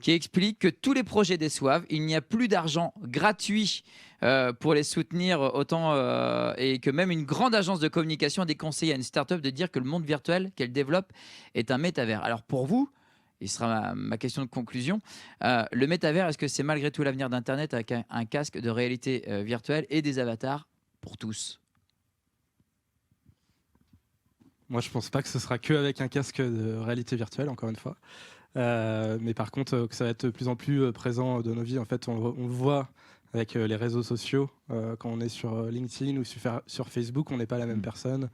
S1: qui explique que tous les projets déçoivent. Il n'y a plus d'argent gratuit pour les soutenir autant, et que même une grande agence de communication a déconseillé à une start-up de dire que le monde virtuel qu'elle développe est un métavers. Alors pour vous, et ce sera ma question de conclusion, le métavers, est-ce que c'est malgré tout l'avenir d'Internet avec un casque de réalité virtuelle et des avatars pour tous?
S3: Moi, je pense pas que ce sera qu'avec un casque de réalité virtuelle, encore une fois. Mais par contre, que ça va être de plus en plus présent dans nos vies. En fait, on le voit avec les réseaux sociaux. Quand on est sur LinkedIn ou sur Facebook, on n'est pas la même personne.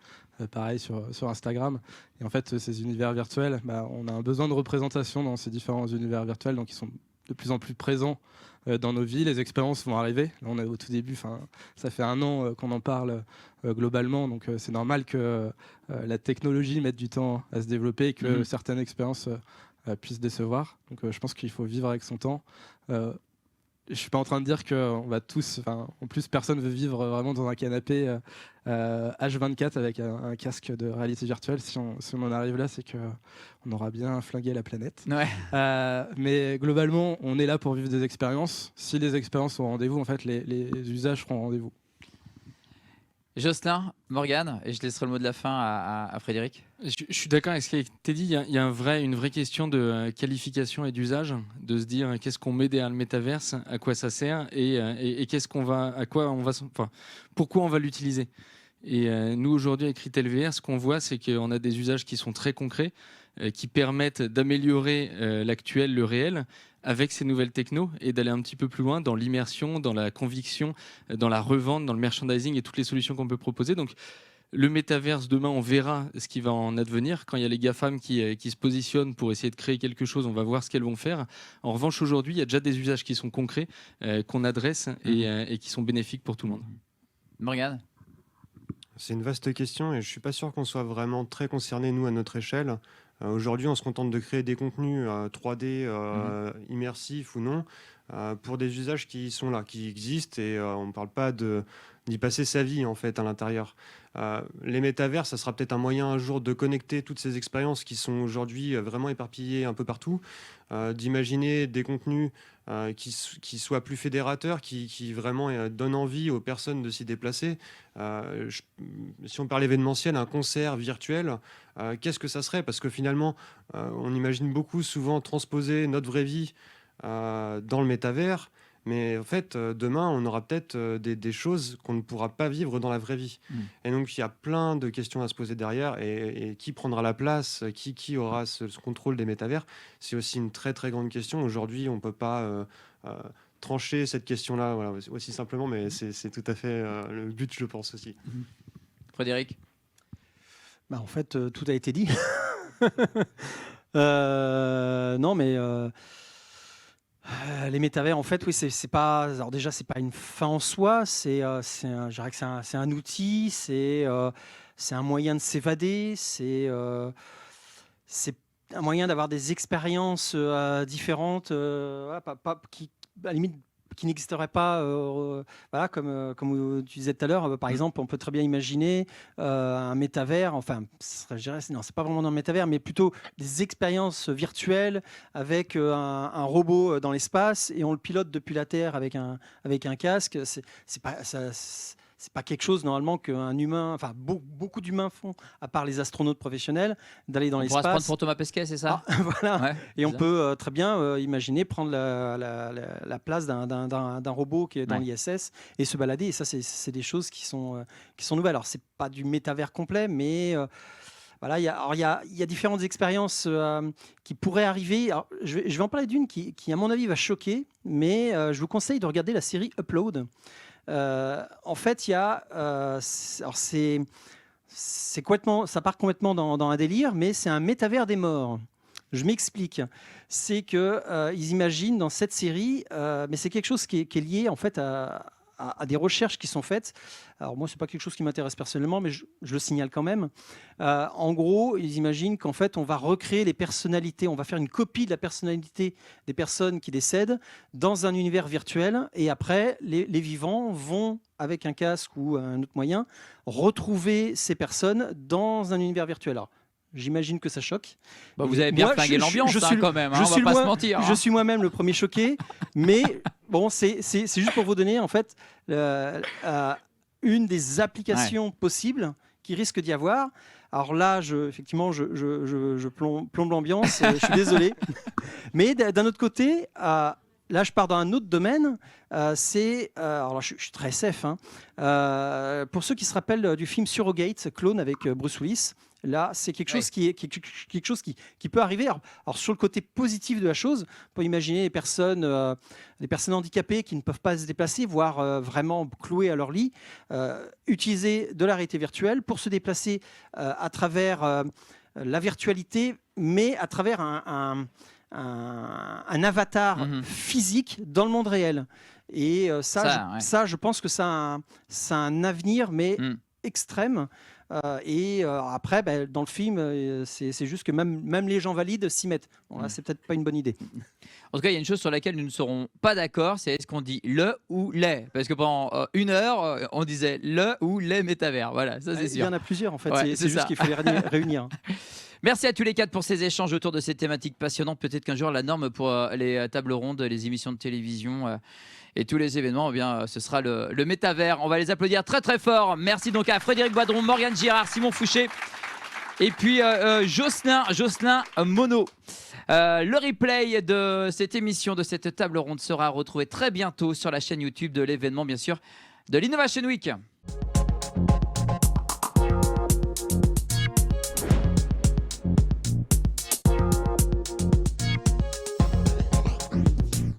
S3: Pareil sur Instagram. Et en fait, ces univers virtuels, on a un besoin de représentation dans ces différents univers virtuels, donc ils sont de plus en plus présents dans nos vies. Les expériences vont arriver. Là, on est au tout début. Ça fait 1 an qu'on en parle globalement, donc c'est normal que la technologie mette du temps à se développer et que certaines expériences puissent décevoir. Donc je pense qu'il faut vivre avec son temps. Je suis pas en train de dire qu'on va tous, en plus personne veut vivre vraiment dans un canapé H24 avec un casque de réalité virtuelle. Si on en arrive là, c'est qu'on aura bien flingué la planète.
S1: Ouais.
S3: Mais globalement, on est là pour vivre des expériences. Si les expériences sont au rendez-vous, en fait, les usages seront au rendez-vous.
S1: Jocelyn, Morgane, et je laisserai le mot de la fin à Frédéric.
S5: Je suis d'accord avec ce qui a été dit. Il y a une vraie question de qualification et d'usage, de se dire qu'est-ce qu'on met derrière le métaverse, à quoi ça sert et pourquoi on va l'utiliser. Et nous aujourd'hui avec Retail VR, ce qu'on voit, c'est qu'on a des usages qui sont très concrets, qui permettent d'améliorer l'actuel, le réel, avec ces nouvelles technos et d'aller un petit peu plus loin dans l'immersion, dans la conviction, dans la revente, dans le merchandising et toutes les solutions qu'on peut proposer. Donc Le métaverse, demain, on verra ce qui va en advenir. Quand il y a les GAFAM qui se positionnent pour essayer de créer quelque chose, on va voir ce qu'elles vont faire. En revanche, aujourd'hui, il y a déjà des usages qui sont concrets, qu'on adresse et qui sont bénéfiques pour tout le monde.
S1: Morgane ?
S4: C'est une vaste question et je ne suis pas sûr qu'on soit vraiment très concernés, nous, à notre échelle. Aujourd'hui, on se contente de créer des contenus 3D immersifs ou non pour des usages qui sont là, qui existent et on ne parle pas d'y passer sa vie en fait à l'intérieur. Les métavers, ça sera peut-être un moyen un jour de connecter toutes ces expériences qui sont aujourd'hui vraiment éparpillées un peu partout, d'imaginer des contenus qui soient plus fédérateurs, qui vraiment donnent envie aux personnes de s'y déplacer. Si on parle événementiel, un concert virtuel, qu'est-ce que ça serait ? Parce que finalement, on imagine beaucoup souvent transposer notre vraie vie dans le métavers, mais en fait, demain, on aura peut-être des choses qu'on ne pourra pas vivre dans la vraie vie. Et donc, il y a plein de questions à se poser derrière, et qui prendra la place, qui aura ce contrôle des métavers, c'est aussi une très très grande question. Aujourd'hui, on ne peut pas trancher cette question-là voilà, aussi simplement, mais c'est tout à fait le but, je pense aussi.
S1: Frédéric ?
S2: En fait, tout a été dit. Non, mais les métavers, en fait, oui, c'est pas. Alors déjà, c'est pas une fin en soi. Je dirais que c'est un outil. C'est un moyen de s'évader. C'est un moyen d'avoir des expériences différentes, qui, à la limite, qui n'existeraient pas, voilà, comme tu disais tout à l'heure. Par exemple, on peut très bien imaginer un métavers, enfin, je dirais, non, c'est pas vraiment un métavers, mais plutôt des expériences virtuelles avec un robot dans l'espace et on le pilote depuis la Terre avec un casque. C'est pas quelque chose normalement qu'un humain, enfin beaucoup d'humains font, à part les astronautes professionnels, d'aller dans l'espace.
S1: On pourra se prendre pour Thomas Pesquet, c'est ça ?
S2: Voilà.
S1: Ouais,
S2: et on peut très bien imaginer prendre la place d'un robot qui est dans l'ISS et se balader. Et ça, c'est des choses qui sont nouvelles. Alors, c'est pas du métavers complet, mais voilà, il y a différentes expériences qui pourraient arriver. Alors, je vais en parler d'une qui, à mon avis, va choquer, mais je vous conseille de regarder la série Upload. En fait, il y a, alors c'est complètement, ça part complètement dans un délire, mais c'est un métavers des morts. Je m'explique. C'est que ils imaginent dans cette série, mais c'est quelque chose qui est lié en fait à des recherches qui sont faites. Alors moi, c'est pas quelque chose qui m'intéresse personnellement, mais je le signale quand même. En gros, ils imaginent qu'en fait, on va recréer les personnalités, on va faire une copie de la personnalité des personnes qui décèdent dans un univers virtuel, et après, les vivants vont, avec un casque ou un autre moyen, retrouver ces personnes dans un univers virtuel. Alors, j'imagine que ça choque.
S1: Vous avez bien flingué l'ambiance quand même, on va pas se mentir.
S2: Je suis moi-même le premier choqué, mais bon, c'est juste pour vous donner en fait une des applications possibles qui risque d'y avoir. Alors là, effectivement, je plombe l'ambiance, je suis désolé. Mais d'un autre côté, là, je pars dans un autre domaine. Alors là, je suis très SF. Pour ceux qui se rappellent du film Surrogate, Clone avec Bruce Willis, là, c'est quelque chose quelque chose qui peut arriver. Alors, sur le côté positif de la chose, on peut imaginer les personnes handicapées qui ne peuvent pas se déplacer, voire vraiment clouées à leur lit, utiliser de la réalité virtuelle pour se déplacer à travers la virtualité, mais à travers un avatar physique dans le monde réel. Et ça, je pense que ça a un avenir, mais extrême. Après, dans le film, c'est juste que même les gens valides s'y mettent. Bon, là, c'est peut-être pas une bonne idée.
S1: En tout cas, il y a une chose sur laquelle nous ne serons pas d'accord, c'est est-ce qu'on dit le ou les ? Parce que pendant une heure, on disait le ou les métavers. Voilà, ça c'est sûr.
S2: Il y en a plusieurs en fait, c'est juste qu'il faut les réunir.
S1: Merci à tous les quatre pour ces échanges autour de ces thématiques passionnantes. Peut-être qu'un jour, la norme pour les tables rondes, les émissions de télévision et tous les événements, ce sera le métavers. On va les applaudir très très fort. Merci donc à Frédéric Boidron, Morgane Girard, Simon Fouché et puis Jocelyn Monod. Le replay de cette émission, de cette table ronde sera retrouvé très bientôt sur la chaîne YouTube de l'événement, bien sûr, de l'Innovation Week.